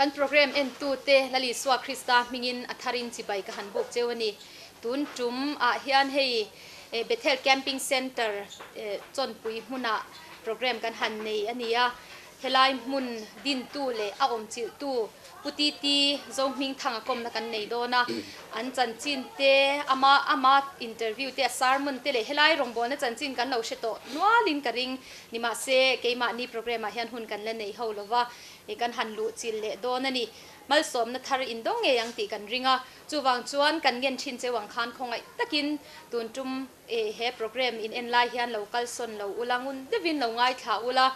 kan program en tu te lali swa Krista mingin atharin chibai ka han buk chewani tun tum a hian hei Bethel Camping Centre chon pui hmuna program kan han nei ania helai hmun dintu le a om chil tu putiti Zohmingthanga Kawmna kan nei dona an chanchin te ama interview te sermon te le helai rongbol na chanchin kan lo she to nualin ka ring nima se keima ni program a hian hun kan le nei ho lova e kan han lu chil le dona ni mal som na thar in dong e yang ti kan ringa chuwang chuan kan ngen thin chewang khan khongai takin tun tum he program in en lai hian local son lo ulangun devin lo ngai tha ula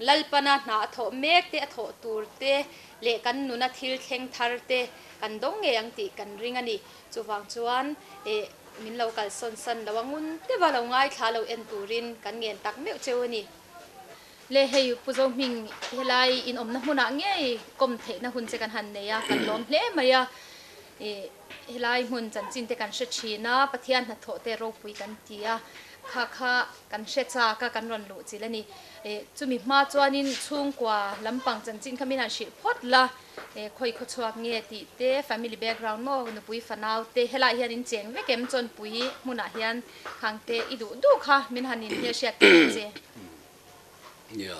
lalpana na tho mek te tho tur te le kan nuna thil theng thar te kan dong nge yang ti kan ringa ni chuwang chuan min local son san lawangun te wa lo ngai tha lo en turin kan ngen tak meu chewani le hei puzo ming helai in omna huna nge kom the na hun che kan han neya kan lom hle maya helai hun chan chin te kan she china pathian na tho te ro pui kan tia kha kan she cha ka kan ron lu chi lani chumi ma chuanin chung kwa lampang chan chin khamin an shi phot la khoi kho chuak nge ti te family background mo nu pui fanau te helai hian in cheng ve kem chon pui huna hian khangte idu du kha min hanin he sha te che ya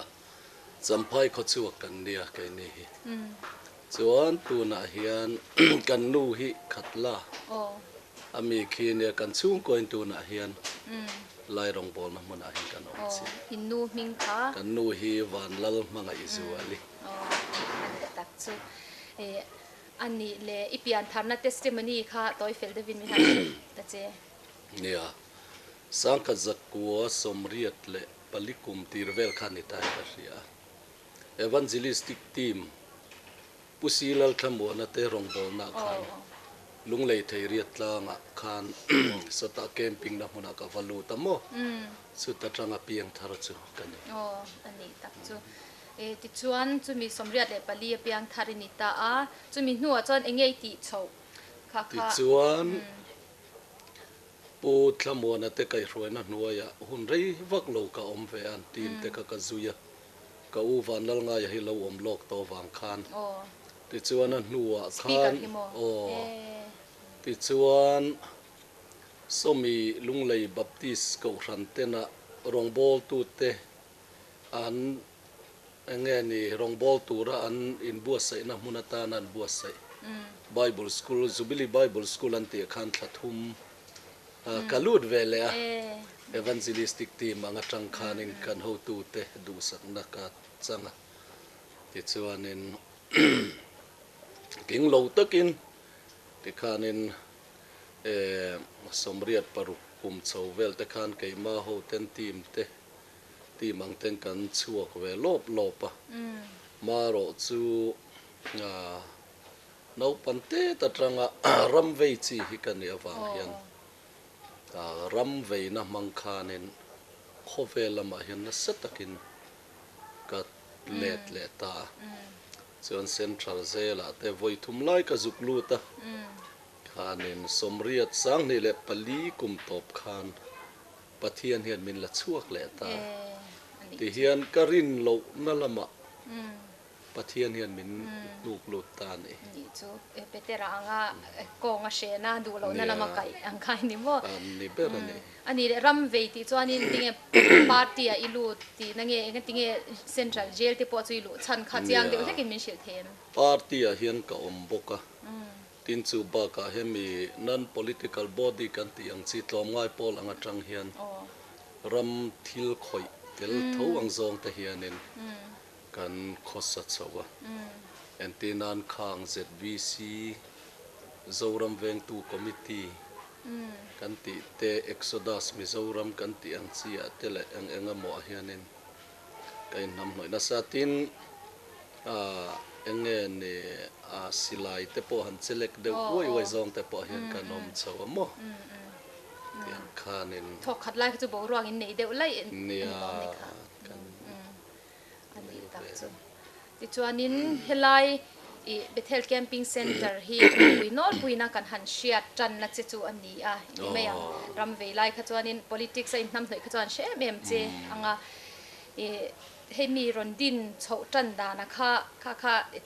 sampai kho chuak kan nia kai ni hi chuan tu na hian kan nu hi khatla ami khi ne kan chung koin tu na hian lai rong bol na mona hin kan om si innu ming kha kan nu hi van lal manga izuali tak chu ani le ipian tharna testimony kha toy fel de vin mi ha ta che ya sang ka zakwa somriat le palikum tirvel khan itai ria evangelistic team pusilal thambo na te rong bol na khan lunglei thei riat tlanga khan sata camping na huna ka valu tamo suta tanga piang thar chu kan ani tak chu ti chuan chumi somriat le pali piang tharini ta a chumi hnuwa chon engei ti chhoh kha ti chuan pu thlamo na te kai hruai na hnuaya hun rei vak lo ka om ve an tin te ka zuya ka u van lal nga ya hi lo om lok to wang khan ti chuan a hnuwa khan ti chuan somi lunglei baptist ko ran tena rongbol tu te an engeni rongbol tu ra an in buatsaih na munata nan buatsaih bible school Jubilee Bible School an te khan thlathum kalut vele evangelistic team anga tang khanin kan ho tu te du sak na ka changa ti chuanin king lo takin ti khanin somriat paru kum chhovel te khan keima ho ten team te team ang ten kan chuak ve lopa maro chu no pante ta tranga ramvei chi hi kan ni awang hian ramvei na mangkhanin khovelama hian na satakin ka let ta chuan central zela te voi thum lai ka zuklu ta khanin somriat sang ni le pali kum top khan pathian hian min la chuak le ta ti hian karin lo na lama pathian hian min nuk lut ta ni chu petera anga ko nga she na du lo na lama kai ang kai ni mo ni bera ni ani ram ve ti chuanin tinge party a ilu ti nange tinge central jail te po chu ilu chan kha chiang de hekin min shil them party a hian ka om boka tin chu ba ka hemi non political body kan ti ang chi tlom ngai pol anga tang hian ram thil khoi tel tho ang zong te hianin kan khosa chawa entinan khang ZVC zoram veng tu committee kan ti te exodus mizoram kan ti ang chia tele ang engamo hianin kain nam noi na satin engene silai te po han select de woi zong te po hian kanom chawa mo tiang khanin thok khat lai chu bo ruang in nei de ulai nia ani tak chu ti chuanin helai Bethel Camping Centre hi puina kan han shia tan na che chu ani a me ram ve lai kha chuanin politics a in nam hnoi kha chuan she mem che anga hei mi ron din chhoh tran da na kha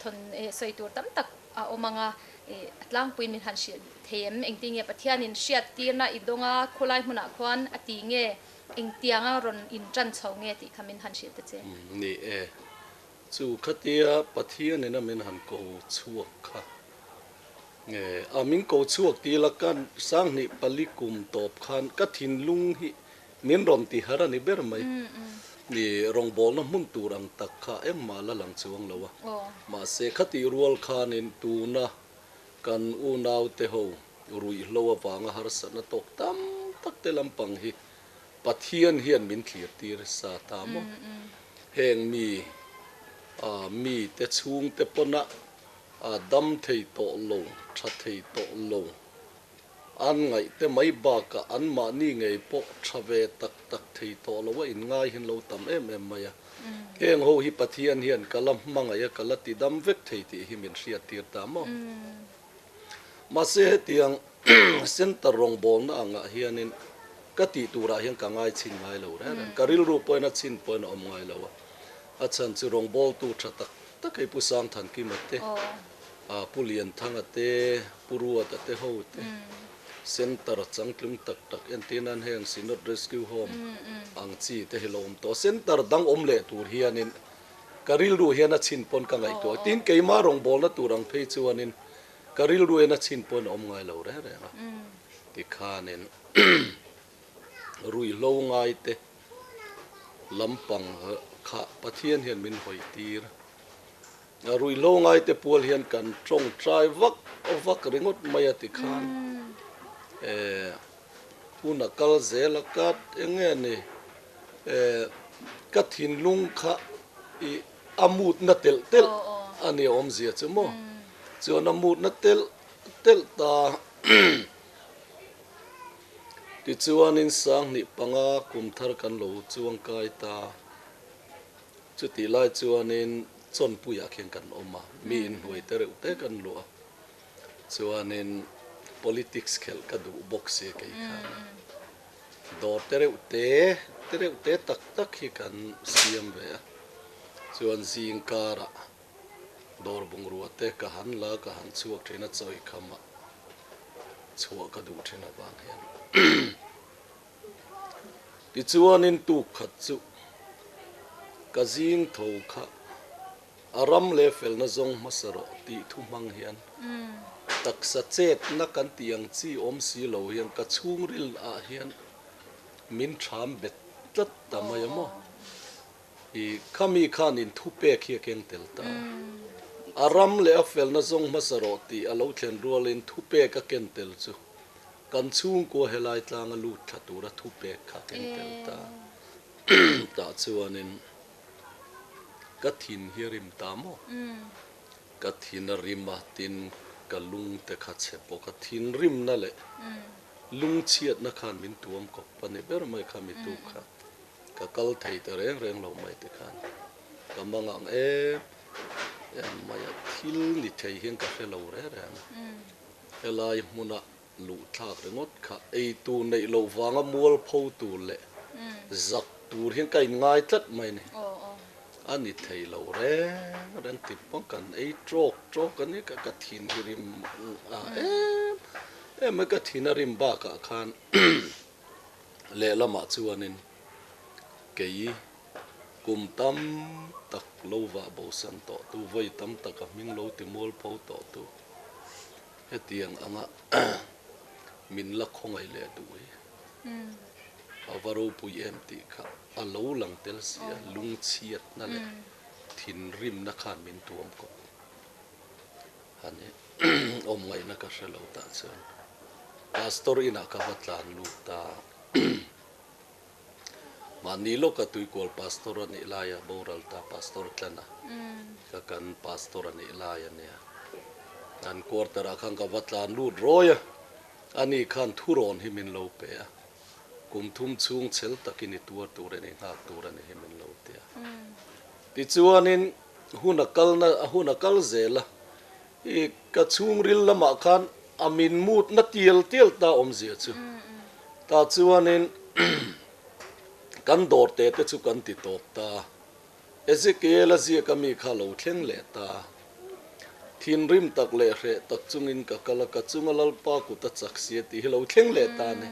thon soi tur tam tak omanga atlang puin min han shil them engtinge pathian in shiat tirna idonga khulai hmuna khwan ati nge engtianga ron in tran chho nge ti khamin han shil te che ni chu khatia pathian ena min han ko chuak kha nge amin ko chuak ti lakan sang ni palikum top khan ka thin lung hi nin rom ti harani ber mai ni rong bol na mun turang takha em mala lang chuang lawa ma se khati rual khan in tu na kan u naw te ho Ruihhlo awanga har sana tok tam tak te lampang hi pathian hian min thlir tir sa ta mo heng mi te chung te pona dam thei to lo tha thei to lo an ngai te mai ba ka an ma ni ngei po thave tak thei to lo wa in ngai hin lo tam em maya heng ho hi pathian hian kalam manga ya kalati dam vek thei ti hi min ria tir ta mo ma se tiang center rong bol na anga hianin ka ti tura hian ka ngai chin ngai lo ra ka ril ru poina chin poina om ngai lo achan chu rong bol tu tha tak kai pu sang than ki mate pulian thanga te purua te ho te center changtlum tak entinan heng sinot rescue home ang chi te hilom to center dang om le tur hianin karil ru hian a chin pon ka ngai to tin keima rong bol na turang phei chuanin karil ru hian a chin pon om ngai lo re na ti khanin Ruihhlo ngai te lampang kha pathian hian min hoi tir Ruihhlo ngai te pual hian kan trong trai vak ringot maya ti khan una kal zela kat enge ni kathin lung kha I amut na tel ani om zia chumo chuan amut na tel ta ti chuan in sang ni panga kumthar kan lo chuang kai ta chu ti lai chuan in chon puya khen kan oma mi in hoi te reu te kan lo chuan in politics khel ka du box e kai khan dor te reu te tak hi kan siam ve chuan zing kara dor bungrua te ka han la ka han chuak thina choi khama chhuwa ka du thina bang hian ti chuan in tu khat chu ka zing tho kha aram le fel na zong masaro ti thu mang hian tak sa chet na kan tiang chi om si lo hian ka chung ril a hian min tham bet tat tamayamo I khami khan in thu pe khia keng tel ta aram le afel na zong masaro ti alo thlen rual in thu pe ka ken tel chu kan chung ko helai tlang lu thatura thu pe kha ken tel ta ta chuanin ka thin hirim ta mo ka thin rima tin ka lung te kha che po ka thin rim na le lung chiat na khan min tuam ko pani ber mai kha mi tu kha ka kal thei te reng lo mai te khan ka mangang maya thil ni thei hian ka felo re elai muna lu thak rengot kha ei tu nei lo wanga mual pho tu le zak tur hian kai ngai tlat mai ni ani thei lo re ren ti pong kan ei trok kan ni ka thin hirim ma ka thina rim ba ka khan le lama chuanin kei kum tam tak lo wa bo san to tu voi tam tak ming lo ti mol pho to tu hetiang anga min la khongai le tu avaro pui em ti kha a lo lang tel sia lung chiat na le thin rim na khan min tuam ko hane om ngai na ka shelo ta chuan pastor ina ka batlan lu ta manilo ka tui kol pastor ani laya boral ta pastor tlana ka kan pastor ani laya ne an quarter khang ka batlan lu roya ani khan thuron himin lo pe kum thum chung chel takini tur ani ha tur ani himin lo te ti chuanin huna kal zela I ka chung ril lama khan amin mut na tiel ta om zia chu ta chuanin kan dor te chu kan ti top ta Ezekiel azia kami khalo thleng le ta thin rim tak le re tak chungin ka kala ka chungalal pa ku ta chaksia ti hilo thleng le ta ne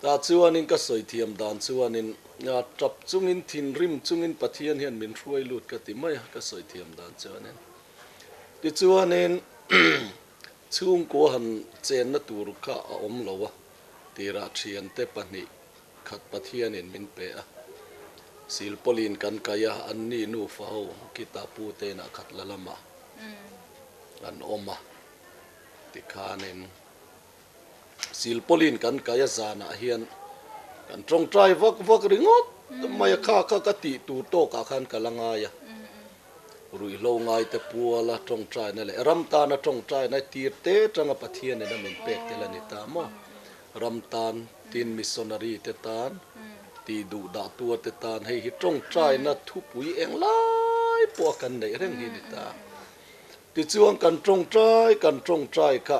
ta chuanin ka soi thiam dan chuanin nga trap chungin thin rim chungin pathian hian min hruai lut ka ti mai ka soi thiam dan chuanin ti chuanin chung ko han chen na tur kha a om lowa tira thian te pani khat pathian in min pe a sil polin kan kaya an ni nu fa ho kitapu te na khat lalama an oma ti khanin sil polin kan kaya zana hian kan trong trai vak ringot maya kha ka ti tu to ka khan kalanga ya Ruihhlo ngaite puala trong trai na le ram tan na trong trai na tir te tanga pathian na min pek te la ni ta mo ram tan tin missionary te tan ti du da tua te tan hei hi trong trai na thu pui eng lai po kan nei reng hi ni ta ti chuang kan trong trai ka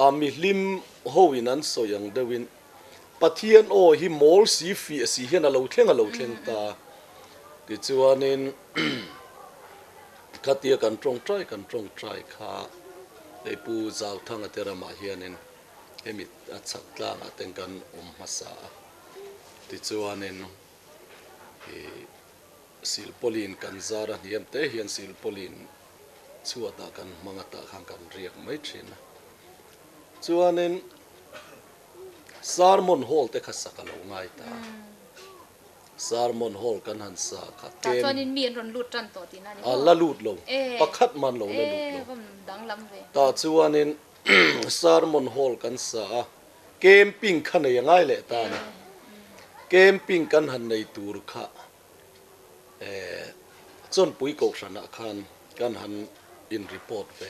ami lim hoin an soyang dewin pathian o hi mol si fi si hian a lo thleng ta ti chuanin khatia kan trong trai kha ei pu zau thanga terama hianin hemi a chak tlang a teng kan masa ti chuanin sil polin kan zara hiam te hian sil polin chuata kan mangata khang kan riak mai thina chuanin sermon hall te khasaka lo ngai ta sermon hall kan han sa kha ta chuanin mi ron lut tran to ti na ni la lut lo pakhat man lo la lut lo bam dang lam ve ta chuanin sermon hall kan sa camping khane yangai le ta ni camping kan han nei tur kha chon pui ko sana khan kan han in report ve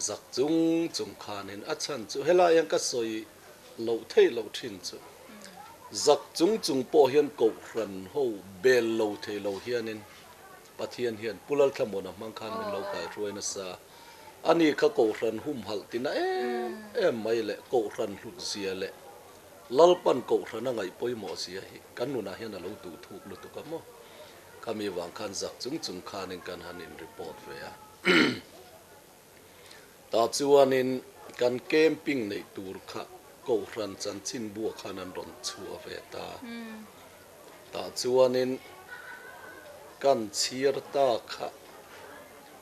zak chung khanin achan chu hela yang ka soi lo thei lo thin chu zak chung po hian ko ran ho bel lo thei lo hianin pathian hian pulal thamona mang khan min lo kai ruina sa ani kha ko ran hum hal tina em mai le ko ran hlut zia le lalpan ko ran ngai poimo sia hi kanuna hian lo tu thuk lu tu ka mo kami wang khan zak chung khanin kan hanin report ve a ta chuanin kan camping nei tur kha ko ran chan chin bu khanan ron chua ve ta chuanin kan chiar ta kha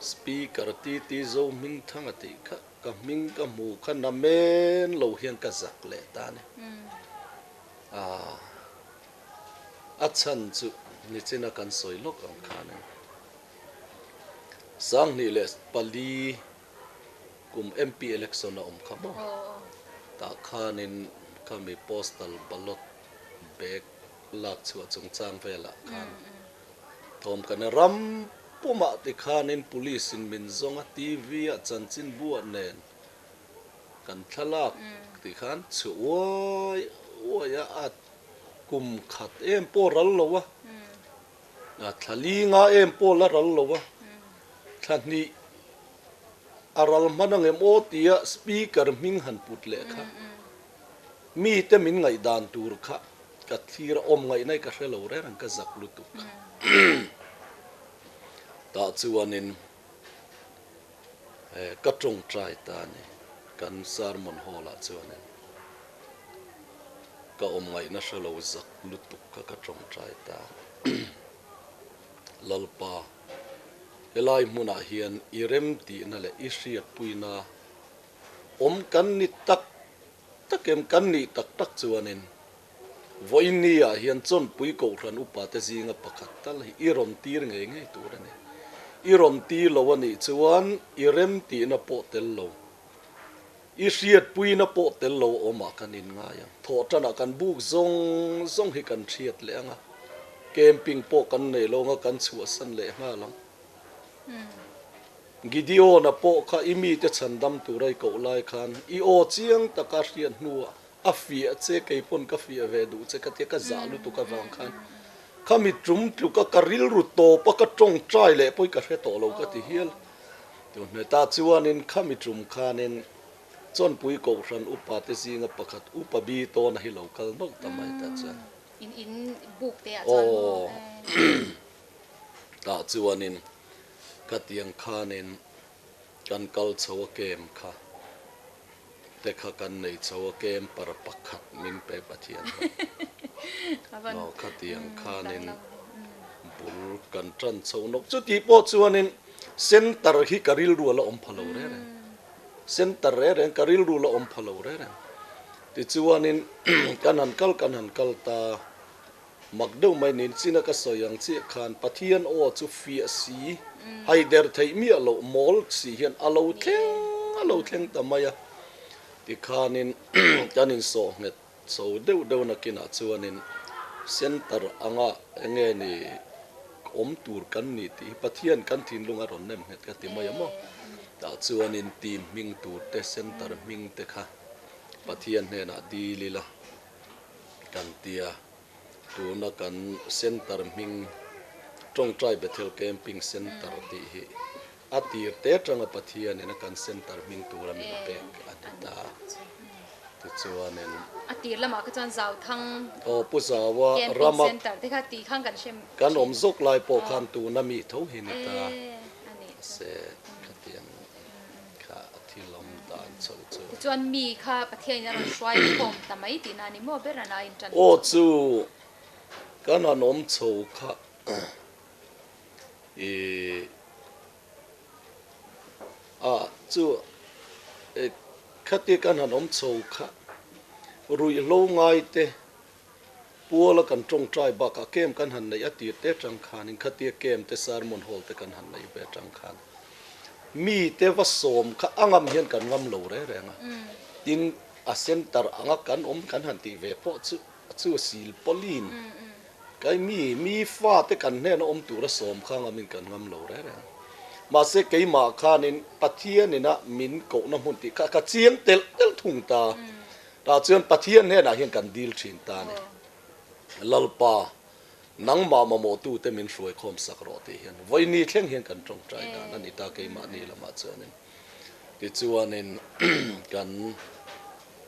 speaker ti Zohmingthanga ti kha ka ming ka mu kha na men lo hian ka zak le ta ne a chan chu ni china kan soi lok ang khanen sang ni le pali kum MP election na khamo ta khanin kami postal ballot bag lak chua chung chang vela khan thom kan ram puma ti khanin police in min zonga TV a chanchin bua nen kan thalak ti khan chuai ya at kum khat em po ral lowa na thali nga em po la ral lowa thani aral manang em otia speaker ming han put le kha mi te min ngai dan tur kha ka thira om ngai nai ka hrelo re rang ka zak lu tu ta chuanin ka trong trai ta ni kan sermon hall a chuanin ka om ngai na hrelo zak lu tu ka trong trai ta lalpa helai muna hian irem ti na le isriat puina om kan ni takem kan ni tak chuanin voinia hian chon pui ko ran upa te zinga pakhat tal hi irom tir nge turani irom ti lowani chuan irem ti na po tel lo isriat pui na po tel lo oma kanin nga ya tho tana kan buk zong hi kan thiat le anga camping po kan nei lo nga kan chua san le nga lang gidio na po kha imi te chandam turai ko lai khan I o chiang taka rian nuwa afia che keipon ka fia ve du che ka te ka zalu tu ka wang khan khami trum tu ka karil ru to pa ka tong trai le poi ka he to lo ka ti hial tu ne ta chuanin khami trum khanin chon pui ko ran upa te singa pakhat upa bi to na hi local nok tamai ta chan in book te a Ồ. chuan ta chuanin ka tiang khanin kan kal chhoh kem kha te kha kan nei chhoh kem par pakhat min pe Pathian no ka tiang khanin bul kan tran chho nok chu ti po chuanin center hi karil ru la om phalo re re center re karil ru la om phalo re re ti chuanin kan han kal ta mặc đâu mai nín xin cái sợi yang chi khan Pathian o chu fia si hay der thấy mi alo mol si hian alo theng ta maya ti khanin chanin so nget so deu na kina chuanin center anga enge ni tur kan ni ti Pathian kan thin lunga ron nem het ka ti maya mo ta chuanin team ming tur te center ming te kha Pathian he na di lila kan tia tu na kan center ming Tawngtai Bethel Camping Centre ti hi atir te tanga Pathian na kan center ming tu ra mi pe adita tu chuanen atir lama ka chuan Zohmingthanga o puzawa camping rama center te kha ti khang kan shem kan om zok lai po khan tu na mi tho hi ni ta ani se khatian kha athilom dan chho chu chuan mi kha Pathian ron hruai khom tamai ti na ni mo berana in tan o chu kan anom chho kha chu khati kan anom chho kha Ruihhlo ngaite puala kan Tawngtai ba ka kem kan han nei ati te tang khan in khati kem te sermon hall te kan han nei be tang khan mi te va som kha angam hian kan ngam lo re nga tin a center anga kan kan han ti ve po chu sil polin cái mi pha te kan ne na tu ra som khang amin kan ngam lo re ma se kei ma khanin Pathian na min ko na mun ti ka chiang tel thung ta ta chuan Pathian ne na hian kan dil thin ta ne lalpa nang ma mo tu te min hruai khom sak ro te hian voi ni thleng hian kan Tawngtai da na ni ta kei ma ni lama chuanin ti chuanin kan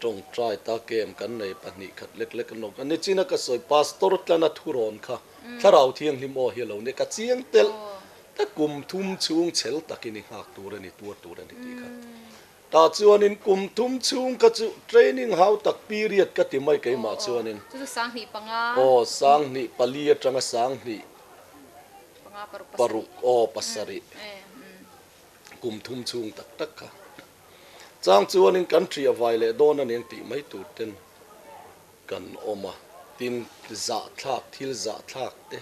Tawngtai ta kem kan nei pani khat lek no ani china ka soi pastor tlana thuron kha tharau thiang lim o hi lo ne ka chiang tel ta kum thum chung chel takini hak tur ani ti kha ta chuanin kum thum chung ka chu training how tak period ka ti mai kai ma chuanin chu sang ni panga sang ni pali atanga sang ni panga paruk pasari kum thum chung tak kha chang chuanin country availe don an ti mai tu ten kan oma tin za thak thil za thak te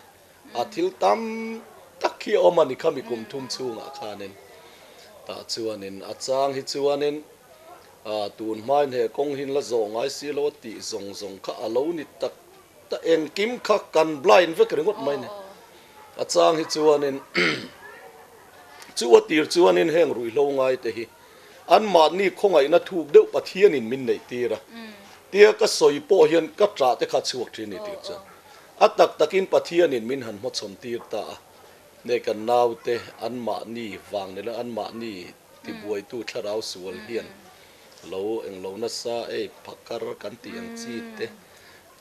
a thil tam takhi oma ni khami kum thum chunga khanen ta chuanin a chang hi chuanin tun mai he kong hin la zong ai si lo ti zong kha alo ni tak ta en kim kha kan blind ve kringot mai ne a chang hi chuanin chuatir chuanin heng Ruihhlo ngai te hi an ma ni khongai na thuk deuh Pathian in min nei tira tia ka soi po hian ka tra te kha chuak thi ni tir chan atak takin Pathian in min han mo chom tir ta ne kan naw te an ma ni wang ne la an ma ni ti buai tu tharau sual hian lo na sa phakar kan tiang chi te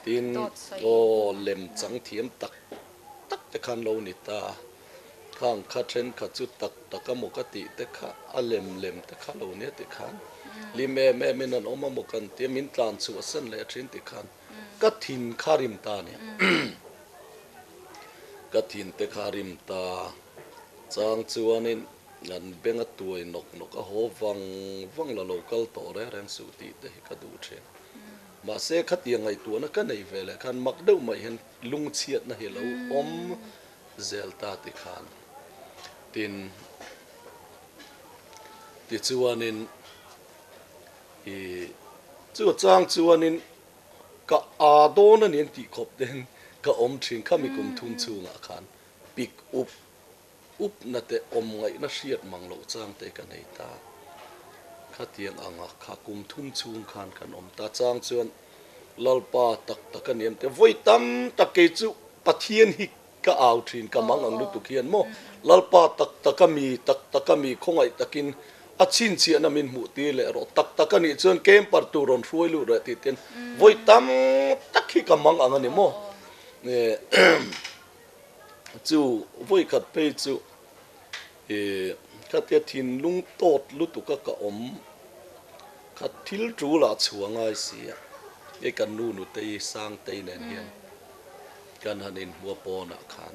tin lem chang thiam tak te khan lo ni ta khang kha then kha chu tak mo ka ti te kha alem te kha lo ne te khan li me min an oma mo kan te min tlan chu asan le thin te khan ka thin kharim ta ne ka thin te kharim ta chang chuanin nan benga tuai nok a ho wang la local to re reng su ti te ka du the ma se khatia ngai tu na ka nei vele khan mak deuh mai hen lung chiat na helo om zelta te khan tin ti chuanin chu chang chuanin ka adon an ti khop den ka om thin khami kum thum chunga khan pick up na te om ngai na hriat manglo chang te ka nei ta khatiang anga kha kum thum chung khan kan om ta chang chuan lalpa tak an em te voi tam takai chu Pathian hi ka au thin ka mang ang lu tu khian mo lalpa takami khongai takin achin chi na min mu ti le ro takani chuan kem par tu ron hruai lu ra ti ten voi tam takhi ka mang ang ani mo nè chú vui khát pe chú khát tiệt thiên lung tốt lúc tụ các cái khát thiếu chú là chúa ngay xí cái cần nu nu tây sang tây nền hiền cần hành in mua po nạ khan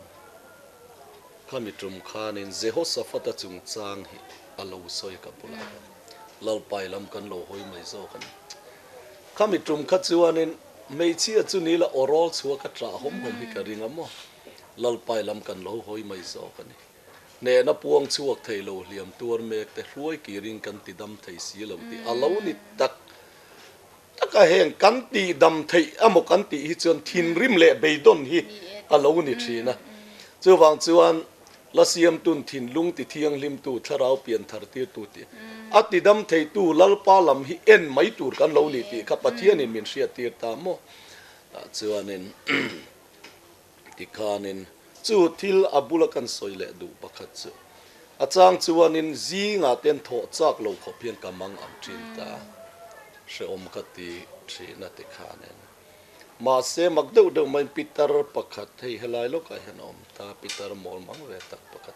kami trum khan in Jehoshaphat ta chung chang hi alo soi ka pula lal pai lam kan lo hoi mai zo kan kami trum kha chuan in mei chi chu ni la orol chua ka tra hom hom hi ka ringa mo lal pai lam kan lo hoi mai zo kan ne na puang chuak thei lo liam tur mek te hruai ki ring kan ti dam thei si lo ti alo ni tak taka heng kan ti dam thei amo kan ti hi chuan thin rim le beidon hi alo ni thina chu wang chuan la siam tun thin lung ti thiang lim tu tharau pian thar ti tu ti ati dam thei tu lal pa lam hi en mai tur kan lo ni ti kha Pathian in Ministries tir ta mo chuan in ti khanin chu thil abula kan soile du pakhat chu achang chuan in zi nga ten tho chak lo kho pian kamang am thin ta se om khati thina te khanen ma se magdo do mai Peter pakhat thei helai lo ka hen om ta Peter mol mang ve tak pakhat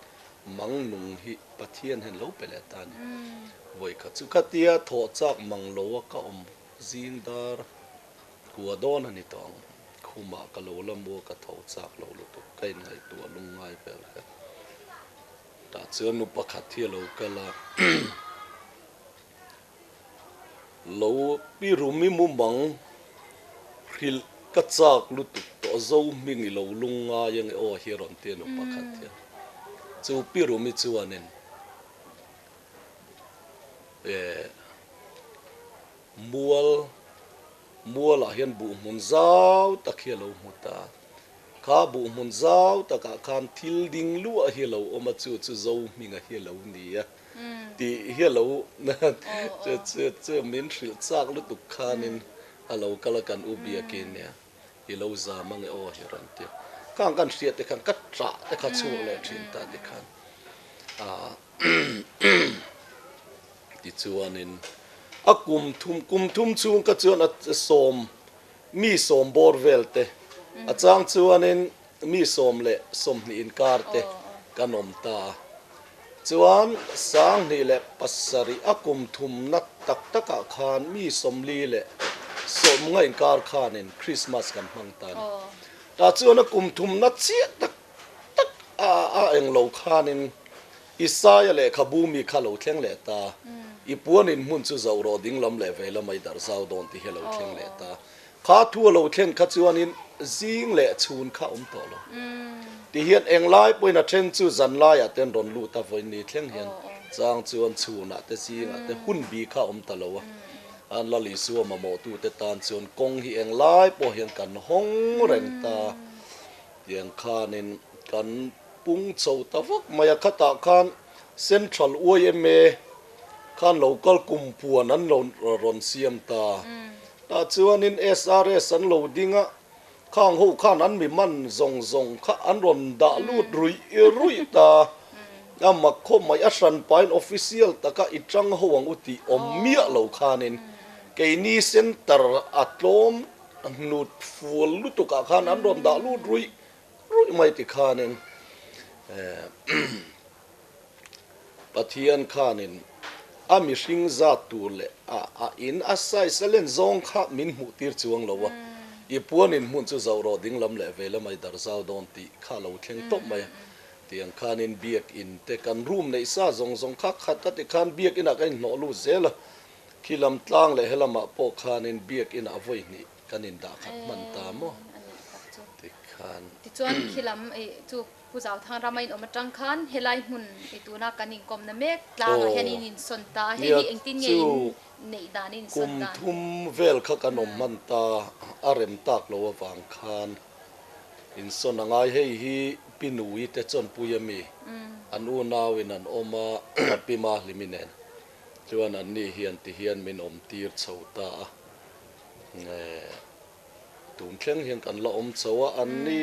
mang nung hi Pathian hen lo pele ta ni voi kha chu khatia tho chak mang lo ka om zing dar kuwa don ani tong khuma ka lo lambo ka tho chak lo lo to kai ngai tu lung ngai pel ka ta chuan nu pakhat thi lo kala lo pi rumi mu mang hil ka chak lu tu to Zohming lo lunga yang o hiron te nu pakhat thi chu pi rumi chuanin mual a hian bu hmun zau tak hi lo muta kha bu hmun zau taka khan thil ding lu a hi lo oma chu Zohming a hi lo ni a ti hi lo na che Ministries chak lu tu khanin alo kala kan ubia ke ne hi lo za mang o hi ran ti kang kan hriat te kan kat tra te kha chu le thin ta te khan ti chuanin a kum thum chung ka chuan a som mi som bor velte a chang chuanin mi som le som ni in kar te kanom ta chuan sang ni le pasari a kum thum na tak taka khan mi som li le som ngai in kar khanin Christmas kan mang tan ta chuan a kum thum na chi tak a eng lo khanin Isaiah le khabumi khalo thleng le ta ipuan in hmun chu zo ro ding lam le ve la mai dar zau don ti helo thleng le ta kha thu lo thleng kha chuan in zing le chhun kha to lo ti hian eng lai poina then chu zan lai a ten ron lu ta voi ni thleng hian chang chuan chhuna te zinga te hun bi kha ta lo an la li su ma mo tu te tan chuan kong hi eng lai po hian kan hong reng ta yang khanin kan pung chho ta vak maya khata khan central OMA khan local kumpuan an ron siam ta ta chuan in SRS an lo dinga khang ho khan an mi man zong kha an ron da lut rui ta ama kho mai asran pain official taka itang howang uti omia lo khanin keini center atlom nut full lutuka khan an ron da lut rui mai ti khanin Pathian khanin ami hring za tur le a in asai selen zong kha min mu tir chuang lowa ipuan in hmun chu zo ro ding lam le ve lamai dar zau don ti kha lo thleng top mai tiang khanin biak in te kan room nei sa zong kha khat te khan biak in a kain no lu zela khilam tlang le helama po khanin biak in a voi ni kanin da khat man ta mo ti khan ti chuan khilam chu puzau thang ramai no matang khan helai hmun ituna kaning kom na mek tlang hianin in sonta hi engtin nge nei danin sonta kum thum vel kha kanom man ta arem tak lo wang khan in sonangai hei hi pinui te chon puyami anu nawin an oma pima liminen chuan an ni hian ti hian min om tir chhota tun thleng hian kan la om chawa an ni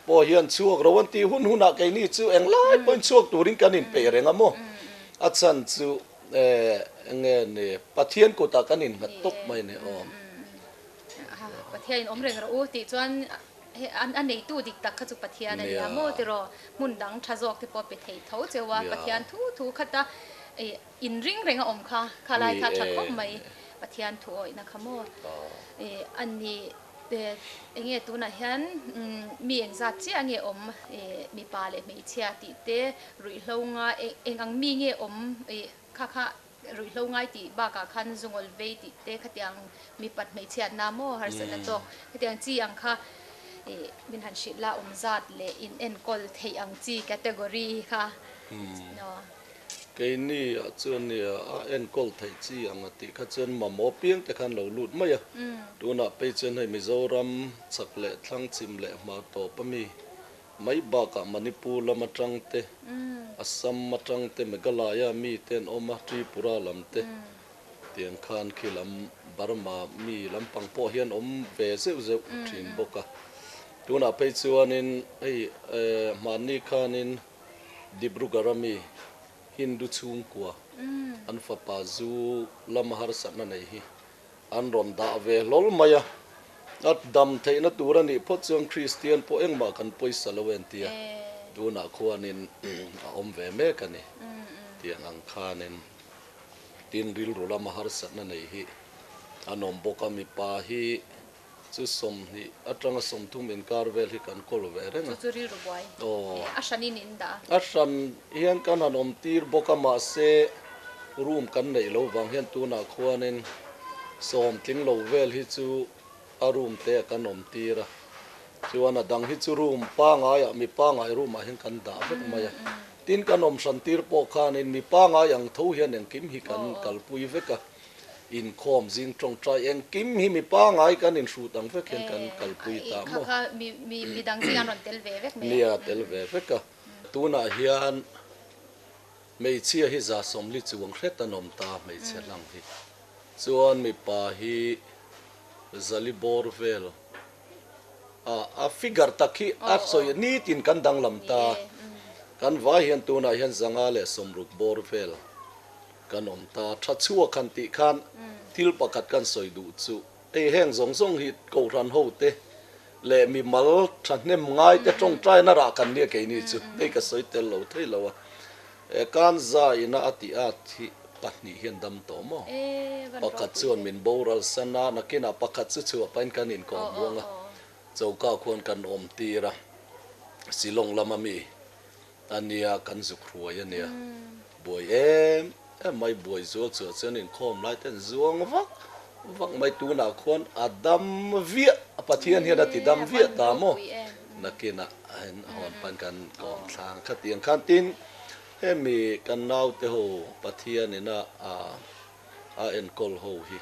po hian chuak rowan ti hun a ke ni chu eng lai point chuak turin kanin pe renga mo achan chu nge ne Pathian ko ta kanin hat tok mai ne om Pathian om reng ro ti chuan อันนี้ตู้ดิกตักขจุปะเทียนเนี่ยโมติโรมุนดังชะจอกที่ปอไปเทยเท่าเจว่าปะเทียนทูขัดตาอินริงเรงอมค่ะคาลายคาชัดก็ไม่ปะเทียนถูนะคะโมอันนี้เงี้ยตัวนั้นเห็นมีเองจัดเจ้าเงี้ยมีปลาเลยมีเชียติเตรุยลงอ่ะเองมีเงี้ยค่ะรุยลงไงติบ้ากะคันจงอลเวติเตขัดยังมีปัดไม่เชียน้ำโมหาร์เซนต์ขัดยังจียังค่ะมินหันชิลาจัดเลยอินเอ็นกอลเทียงจีแคตตากรีค่ะเนาะเกนี่จนเนี่ยเอ็นกอลไทยจีอังติขจนมาหมอเปียงแต่ขันเราหลุดไม่อะดูน่ะไปจนให้มิโซรัมสักเละทั้งจิมเละมาต่อปมีไม่บากะมณิปูลมาจังเตอัสสัมมาจังเตเมกลายามีเตนอมาทรีปุราลำเตเตียงคานขีลำบารมามีลำปังพ่อเฮียนเวเซวเซวทินบกะดูน่ะไปจวนินมานีคานินดิบรุกรามีฮินดูชุงกัวอันฟปาจูลามหารสันนั่นเองอันรอมดาเวลลมายาอัดดำเทนตัวนี้พอจงคริสเตียนพอเอ็งมากันไปสลเวนเตียดูน่ะควรนินเวเมกันนี่เตียงอังคานินตินริลรุลามหารสันนั่นเองอันบกมีปาฮีจุสมนี่อัตรังสมทุมินการเวลิกันกอลเวเรงจุริรุบวยอาชันนินดาอาชันเฮียนกันอันตีร์บกมาเซรูมกันในโลวังเฮียนตัวนักขวานินสมทิ้งโลเวลฮิจูอารูมเตะกันตีระจวนดังฮิจูรูมป้างายมีป้างายรูมมาเห็นกันดาเวกมายตินกันสันตีร์ปกานินมีป้างายอย่างทูเฮียนอย่างกิมฮิกันกัลปุยเวกอินคอมจิงตรงใจเองกิมฮิมีป้างายกันอินสูดังเวกเห็นกันกัลปุยตามโมมีดังจิงอันเตลเวเวกเนี่ยเตลเวเวกตัวน่ะเฮียนไม่เชื่อฮิจาสมลิจวงเรตนมตาไม่เชื่อลังฮิจวนมีปาฮีซาลิบอร์เวลฟิกร์ตักฮีสอยนี่ตินกันดังลำตากันว่าเฮียนตัวน่ะเฮียนจังอาเลสมรุกบอร์เวลกันอมตาชัดชัวคันติคันทิลปกัดกันสอยดูจูแห้งสงฮิตกูรันโฮเตเลมีมัลชันเนมง่ายแต่จงใจน่ารักกันเนี่ยแค่นี้จูก็สอยเตลเราเทลวะการใจน่าอติอาทิปัตนิเฮียนดำโตโมปกัดชวนมินโบราณสนานักกินปกัดชัวเป็นกันอินกองวงเจ้าก้าวควรกันอมตีระสิลงละมามีอันนี้กันสุขรวยเนี่ยบวยไม่บวยจวกเสือเส้นอินคอมไล่เต้นจวงวักไม่ตัวนักควรอดัมเวียปะเทียนเฮียนติดัมเวียตามโมนักกินเห็นหอนปันกันกองทางขัดเตียงขันตินมีกันนาวเตโหปะเทียนนี่นะเอ็นกอลโหฮี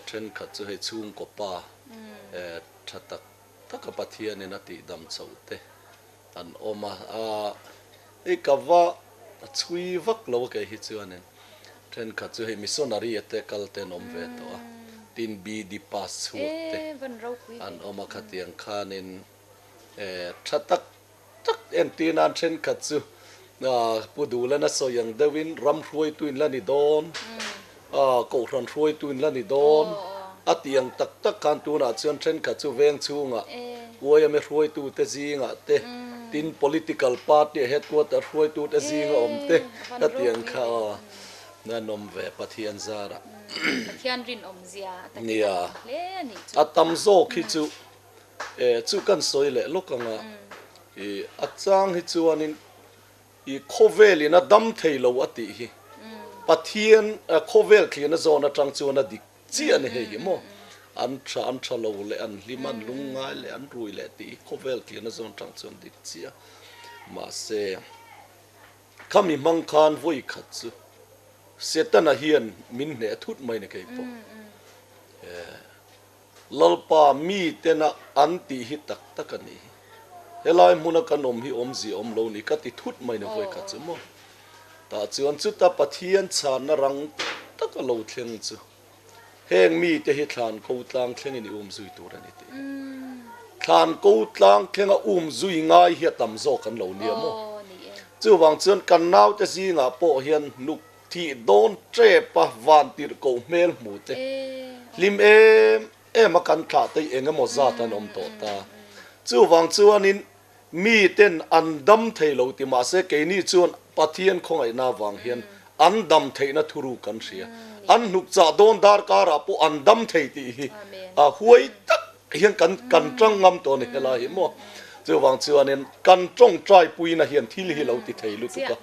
เทรนขัดจะให้ชุ่มกป่าชัดตักปะเทียนนี่นะติดำเสาเตอันอมากับว่าช่วยวักเราแกฮิจวนนี่เทรนขัดจะให้มิสโซนารีเตกัลเตนอมเวตัวตินบีดีพาสหัวเตอันอมาขัดยังคานินชัดตักเอ็นตีนันเทรนขัดจะพูดดูแล้วนะsoยังเดวินรำรวยตุนละนิดอนกูรันรวยตุนละนิดอนอัดยังตักการตัวน่ะชวนเทรนขัดจูเวงชูงะวัยไม่รวยตุเตจิงะเตติน political party headquarter รวยตุเตจิงะอมเตอัดยังข้านั่นนมเวปะเทียนซาระปะเทียนรินอมเซียเนี่ยอัดตำโซคิจูกันสวยเลยลูกงะอัดจางฮิจวนินอีโคเวลินะดัมเทโลอติฮีปัทเทียนโคเวลคลีนะโซนะจังจวนดิเจียนเฮยโมอันทราโลเลอันลิมันลุงไงเลอันรุยเลติโคเวลคลีนะโซนะจังจวนดิเจียมาเซคำมีมังคานวุยขัดซูเสตันเฮียนมินเนทุดไม่เนกปลลปามีเตนะอันติฮิตักกันนี่เฮลายมุนกันฮีจีโลนี่ก็ติทุดไม่เนวุยขัดซูโมแต่จวนจุดตาปะเทียนชานนรังตักโลเทียงจูแห่งมีแต่เหตุการณ์กูตลางเทียงนี่จุยตัวนี้ตีการกูตลางเทียงจุยง่ายเหตุตำโซกันเหล่านี้มั้งจู่วังจวนกันนาวแต่สิงาโปเฮียนนุกที่โดนเจ็บปะวันตีร์กูเมลหมูเตลิมมากันขาดแต่เองก็หมดซาตันอมโตตา chu wang chuanin mi ten an dam thei lo ti ma se ke ni chuan pathian khongai na wang hian an dam thei na thuru kan ria an nuk cha don dar kara po an dam thei ti hi a huai tak hian kan tang ngam to ni hela hi mo chu wang chuanin kan tong trai pui na hian thil hi lo ti thei lu tu ka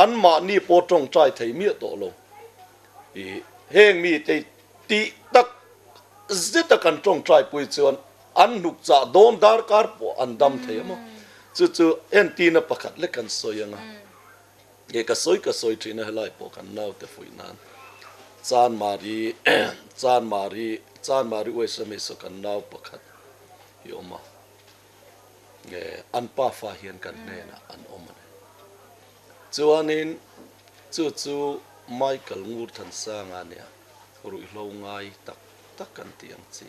an ma ni po tong trai thei mi to lo i heng mi te ti tak zita kan tong trai pui chuan an nuk cha don dar kar po an dam thei mo chu en ti na pakhat le kan soyanga e ka soi trina helai po kan nau te fuinan chan mari we same so kan nau pakhat hi oma nge an pa fa hian kan ne na an oma chuanin chu Michael ngur than sanga nia Ruihhlo ngai tak kan tiang chi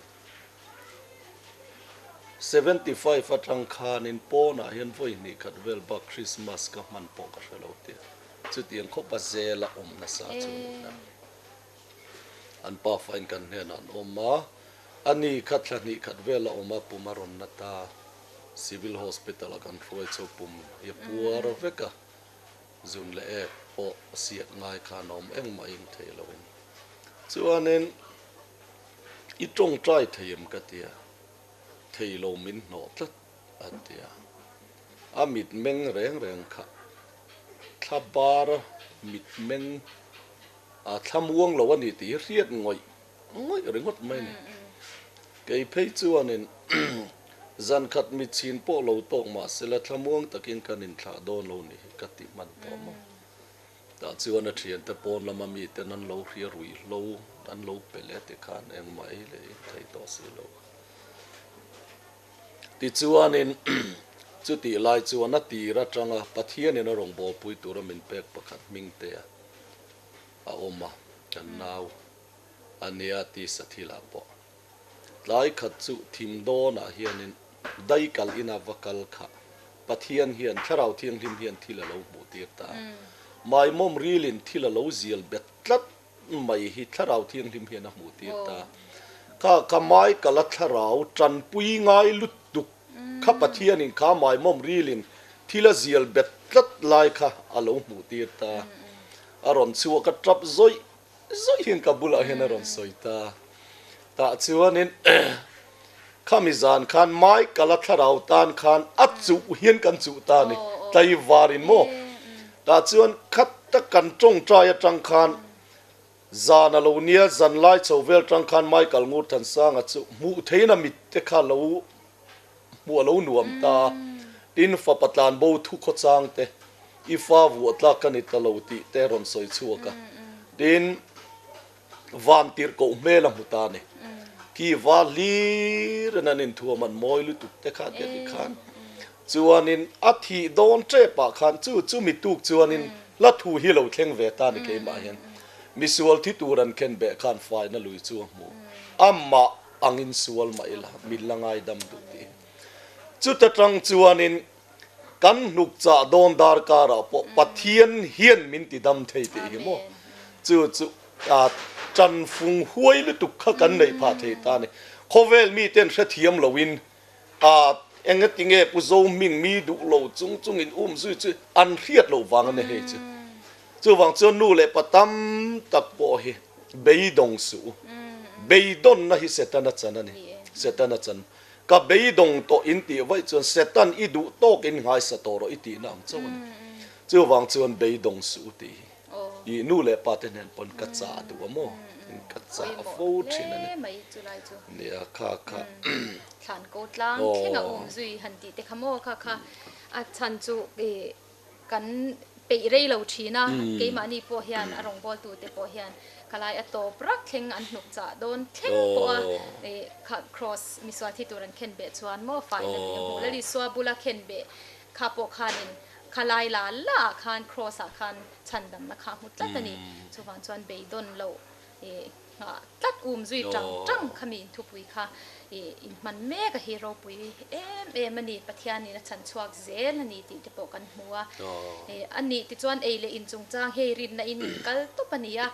75 atang khan in pona hian voi ni khat vel ba Christmas ka man po ka helo ti chu tiang kho pa zela na sa chu na an pa fain kan ne nan oma ani khat thani khat vela oma pumaron na ta civil hospital kan hruai chu pum ye puar veka zun le e po siat ngai khanom eng ma ing theilowin chuanen I tong trai thayem ka tia thaylo min no tlat atia amit meng reng kha thabar mit meng a thamuang lo ani ti riat ngoi ringot mai ni kei phei chuanin zan khat mi chin po lo tok ma sela thamuang takin kanin thla don lo ni ka ti man to ma ta chuan a thian te pon lama mi te nan lo hria Ruihhlo an lo pele te khan eng mai le thei to si lo ti chuanin chu ti lai chuan a ti ra tanga Pathian in a rong bol pui tura min pek pakhat ming te a oma kan nau ania ti sathila po lai khat chu thim do na hianin dai kal ina vakal kha Pathian hian tharau thiang hlim hian thila lo bu tir ta mai mom rilin thila lo zial bet tlat mai hi tharau thiang hlim hian a mu tir ta ka mai kala tharau tran pui ngai lut duk kha Pathian in kha mai mom rilin thila zial bet tlat lai kha alo mu tir ta aron chuwa ka trap zoi hin kabula hian aron soita ta chuanin khamizan khan mai kala tharau tan khan achu hian kan chu ta ni tai warin mo ta chuan khat ta kan tong trai atang khan zan alo nia zan lai chovel tang khan mai kal ngur than sang achu mu theina mit te kha lo mu alo nuam ta tin fa patlan bo thu kho chang te ifa vu atla kan italo ti te ron soi chuaka tin van tir ko mela mutane ki valir nanin thuaman moi lu tuk te kha te khan chuanin athi don tre pa khan chu mi tuk chuanin la thu hi lo thleng ve ta ni ke ma hian misual thi turan ken be khan fai na lui chu mu amma angin sual mai la milangai dam du ti chu ta tang chuanin kan nuk cha don dar kara po Pathian hian min ti dam thei te hi mo chu chan phung huai lu tuk kha kan nei pha thei ta ni khovel mi ten hre thiam lowin enga tinge pu Zohming mi du lo chung in zui chu an riat lo wang ne he chu wang chu nu le patam tak po hi beidong su beidon na hi setana chan ani setana chan ka beidong to in ti vai chuan setan I du tok in ngai sa to ro I ti nam chuan chu wang chuan beidong su ti I nu le paten pon ka cha du mo ka cha fo thin ani mai chu lai chu nia kha than ko tlang khenga zui han ti te khamo kha a chan chu kan pe rei lo thina ke ma ni po hian arong bol tu te po hian kalai a to prak thleng an nuk cha don thleng po kha cross miswa thi turan khen be chuan mo fai na bi ho lali swa bula khen be kha po khanin khalai la khan cross a khan chandam na kha mut latani chuwan chuan be don lo tlat zui trang khami thu pui kha in man me ka hero pui em ani Pathian ni na chan chuak zel ani ti te po kan hmuwa ani ti chuan le in chung chang he rin na in kal to pania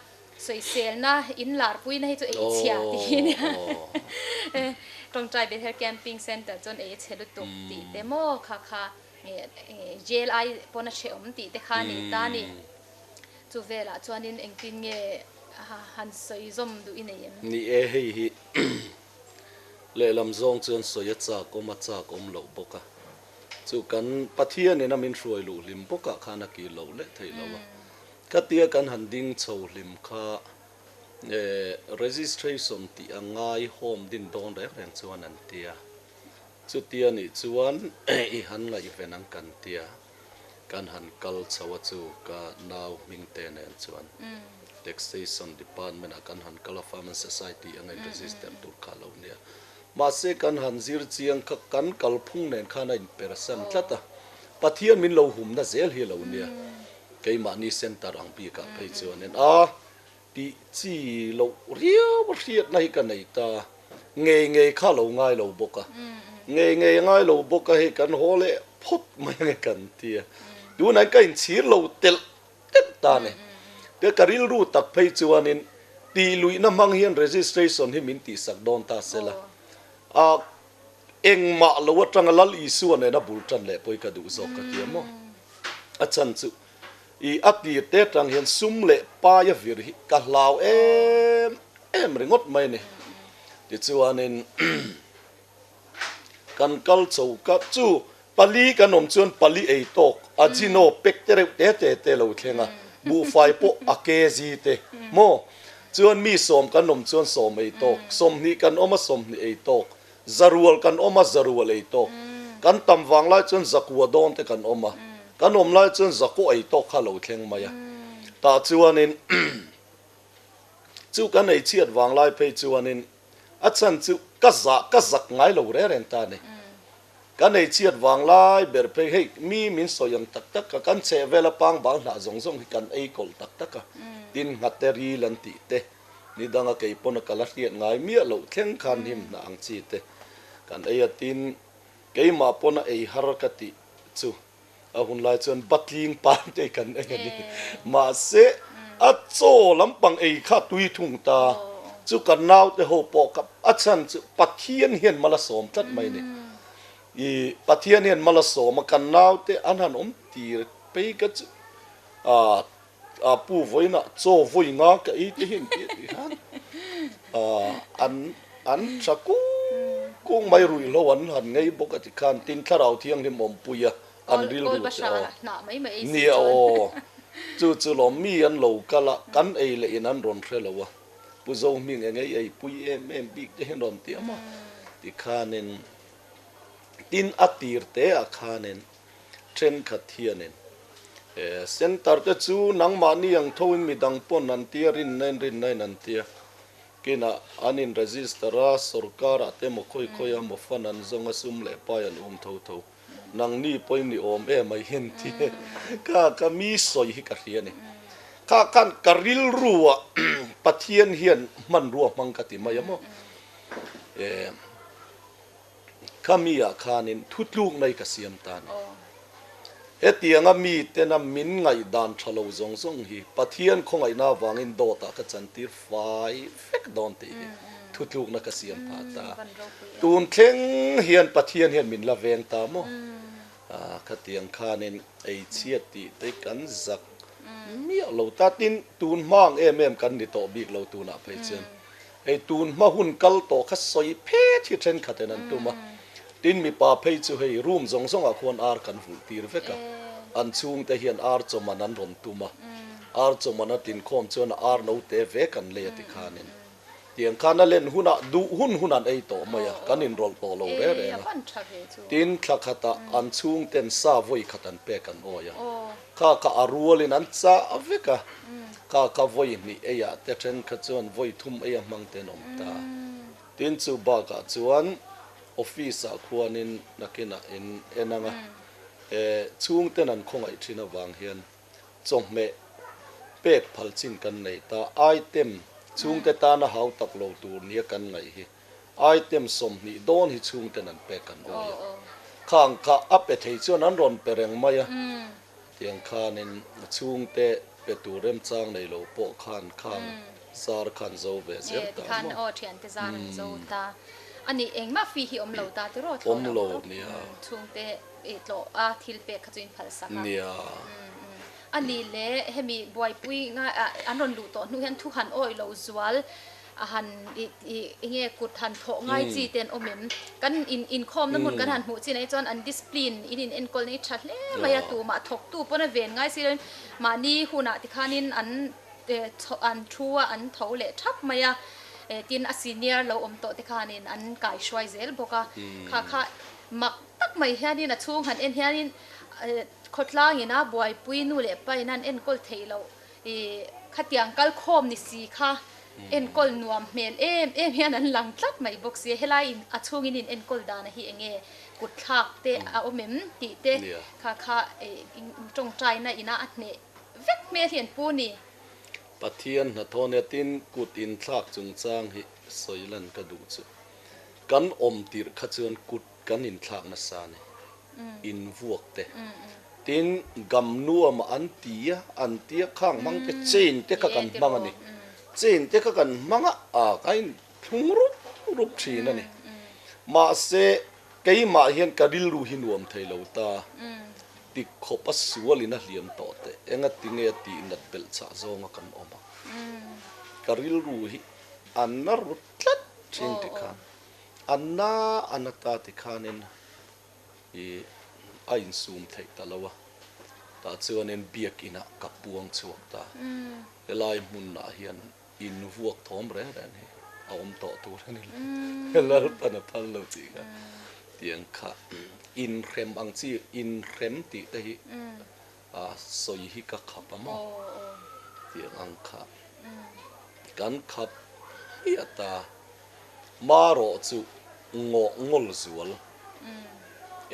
soi sel na in lar pui na hi chu e chia ti ne Tawngtai Bethel Camping Centre chon e chhelu tuk ti demo kha jail ai pona che ti te kha ni ta ni chu vela chuanin engtin nge han soi zom du inen ni e hei hi le lam zong chuan soya cha kom lo boka chu kan pathian in amin hruai lu lim boka khana ki lo le thei lo ka tia kan han ding chho lim kha registration ti angai home din don re reng chuan an tia chu tia ni chuan I han ngai venang kan tia kan han kal chawa chu ka naw mingte nen chuan taxation department akan han kala farm society angai register tur khalo nia ma se kan han zir chiang kha kan kal phung nen khana in person tlata pathian min lo hum na zel hi lo nia ke ma ni center ang pi ka phei chuan en ti chi lo riau riat nai ka nei ta nge kha lo ngai lo boka nge ngai lo boka he kan hole phut mai nge kan tia du nai ka in chir lo tel ta ne te karil ru tak phei chuanin ti lui na mang hian registration hi min ti sak don ta sela eng ma lo atang lal I suan na bul tan le poi ka du zo ka ti mo a chan chu I ati te tang hian sum le pa ya vir hi ka hlaw em ringot mai ne ti chuanin kan kal chou ka chu pali kanom chuan pali ei tok ajino pek te lo thlenga bu fai po akezi te mo chuan mi som kanom chuan som ei tok som ni kan oma som ni ei tok zarual kan oma zarual ei tok kan tam wang lai chuan zakwa don te kan oma kan om lai chuan zako ei tok kha lo thleng maya ta chuanin chu kan ei chiat wang lai phei chuanin a chan chu ka zak ngai lo re ren ta ne kan ei chiat wang lai ber phei hei mi min soyang tak ka kan che vela pang bang na zong kan ei kol tak ka tin ngateri lan ti te ni danga ke pona kala hiat ngai mi lo thleng khan him na ang chi te kan ei atin ke ma pona ei har ka ti chu a hun lai chuan batling pan te kan ei ni ma se a cho lampang ei kha tui thung ta chu kan nau te ho po ka a chan chu pathian hian mala som tat mai ni I pathian hian mala som kan nau te an han tir pe ka chu pu voina cho voi nga ka I te hin ti han an chaku kung mai Ruihhlo an han ngei boka ti khan tin tharau thiang ni mom puya an ril ru na mai ni o chu lo mi an lo kala kan ei le in an ron thre lo wa pu Zohming ngei ei pui em big te hin ron ti ama ti khanin tin atir te a khanin tren khathianin center te chu nang mani ang thoin midang pon an tia rin nai nan tia kina anin registera sarkara te mo khoi mo fanan zonga sum le pa yan tho nang ni poi ni om mai hen ti ka mi soi hi ka riani ka kan karil ruwa pathian hian man ruwa mang ka ti mai mo kamia khanin thutluk nei ka siam tan etianga mi tena min ngai dan thalo zong hi pathian khongai na wangin do ta ka chantir fai fek don ti thutluk na ka siam pha ta tun thleng hian pathian hian min la veng ta mo khatiang khanin ei chiat ti te kan zak mi lo ta tin tun mang em kan ni to bik lo tu na phei chen ei tun ma hun kal to kha soi phe thi then khatenan tu ma tin mi pa phei chu hei room zong a khon ar kan hul tir veka an chung te hian ar choman an ron tuma ar choman tin khom chona ar no te ve kan le ti khanin tiang khana len huna du hunan ei to maya kanin rol to lo re tin thakhata an chung ten sa voi khatan pe kan oya ka arualin an cha aveka ka voi ni eya te then kha chon voi thum eya mang te nom ta tin chu ba ka chuan office a khuanin nakina in enanga chung ten an khongai thina wang hian chome pek phalchin kan nei ta item chung te ta na hau tak lo tur nia kan ngai hi item som ni don hi chung ten an pek kan oya khang kha ape thei chuan an ron pereng maya tiếng khan nên chung te pe tu rem chang nei lo po khan zar khan zo ve zer ta khan o thian te zar zo ta ani engma fi hi om lo ta tu ro om lo nia chung te lo a thil pe khachuin phal sa ka nia ani le hemi boy pui nga anon lu to nu hen thu han oi lo zual han nge kut han tho ngai chi ten omem kan in khom na mun kan han hu chi nei chon an discipline in enkol nei thatle maya tu ma thok tu pona ven ngai siren mani huna ti khanin an thua an thole thap maya tin a senior lo om to ti khanin an kai shwai zel boka kha mak tak mai hianin a chung han en hianin khotlang ina boy pui nu le pai nan enkol theilo khatiang kal khom ni si kha enkol nuam mel em hian an lang tlak mai boxi helai in achungin in enkol dana hi enge kut thak te a omem ti te kha tong trai na ina atne vek me hian pu ni Pathian na thone tin kut in thak chung chang hi soilan ka du chu kan om tir kha chuan kut kan in thak na sa ni in vuak te tin gam nuam an tia khang mang te chen te ka kan mang ani chen te ka kan manga kain thung rup thina ni ma se kei ma hian kadil ru hinuam thailo ta ti khopa sualina hliam to te enga tinge ti nat bel cha zonga kan oma karil ru hi anna rutlat thin ti khan anna anata ti khanin ain sum thei talawa ta chuan en biak ina kapuang chuak ta elai hmun na hian in vuak thom re ran hi aom to tu ni helal pana phal lo chi ka tiang kha in rem ang chi in rem ti te hi soi hi ka khapa ma tiang ang kha kan khap ata maro chu ngol zual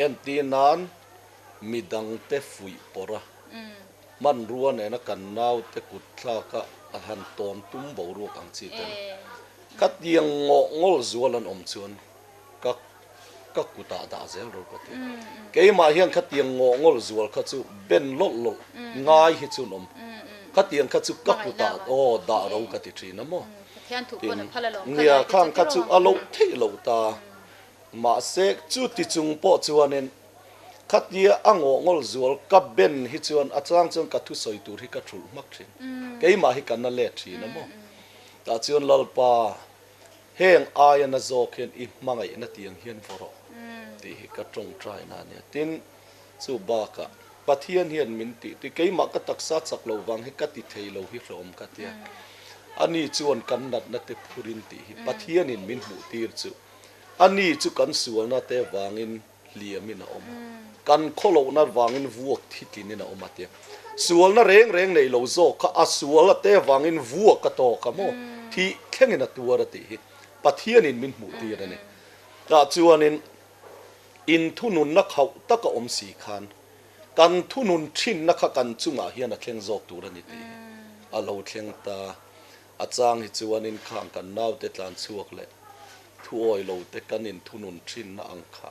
en ti nan midang te fui pora man ruan ena kan nau te kut thla ka han tom tum bo ru kang chi ten kat yang ngol zualan om chuan ka kuta da zel ro ka te ke ma hian khat yang ngol zual kha chu ben lol ngai hi chu nom khat yang kha chu ka kuta da ro ka ti thina mo thian thu pon phala lo nia khang kha chu alo thei lo ta ma se chu ti chung po chuanen khatia ngol zual ka ben hi chuan achang chung ka thu soi tur hi ka thul mak thin keima hi kan na le thina mo ta chuan lalpa heng ayana zokhen i mangai na tiang hian voro ti hi ka tong trai na ne tin chu ba ka pathian hian min ti keima ka taksa chak lo wang hi ka ti thei lo hi rom ka tia ani chuan kan nat na te phurin ti hi pathian in min mu tir chu ani chu kan sual na te wangin liamin a om kan kholo na wangin vuak thitin na omatia sual na reng nei lo zo ka asual te wangin vuak ka to ka mo thi khengina tuara ti hi pathian in min mu ti rani ta chuanin in thunun na khau taka om si khan kan thunun thin na kha kan chunga hian a thleng zok turani ti a lo thleng ta achang hi chuanin khang kan nau te tlan chuak le thuoi lo te kanin thunun thin na angkha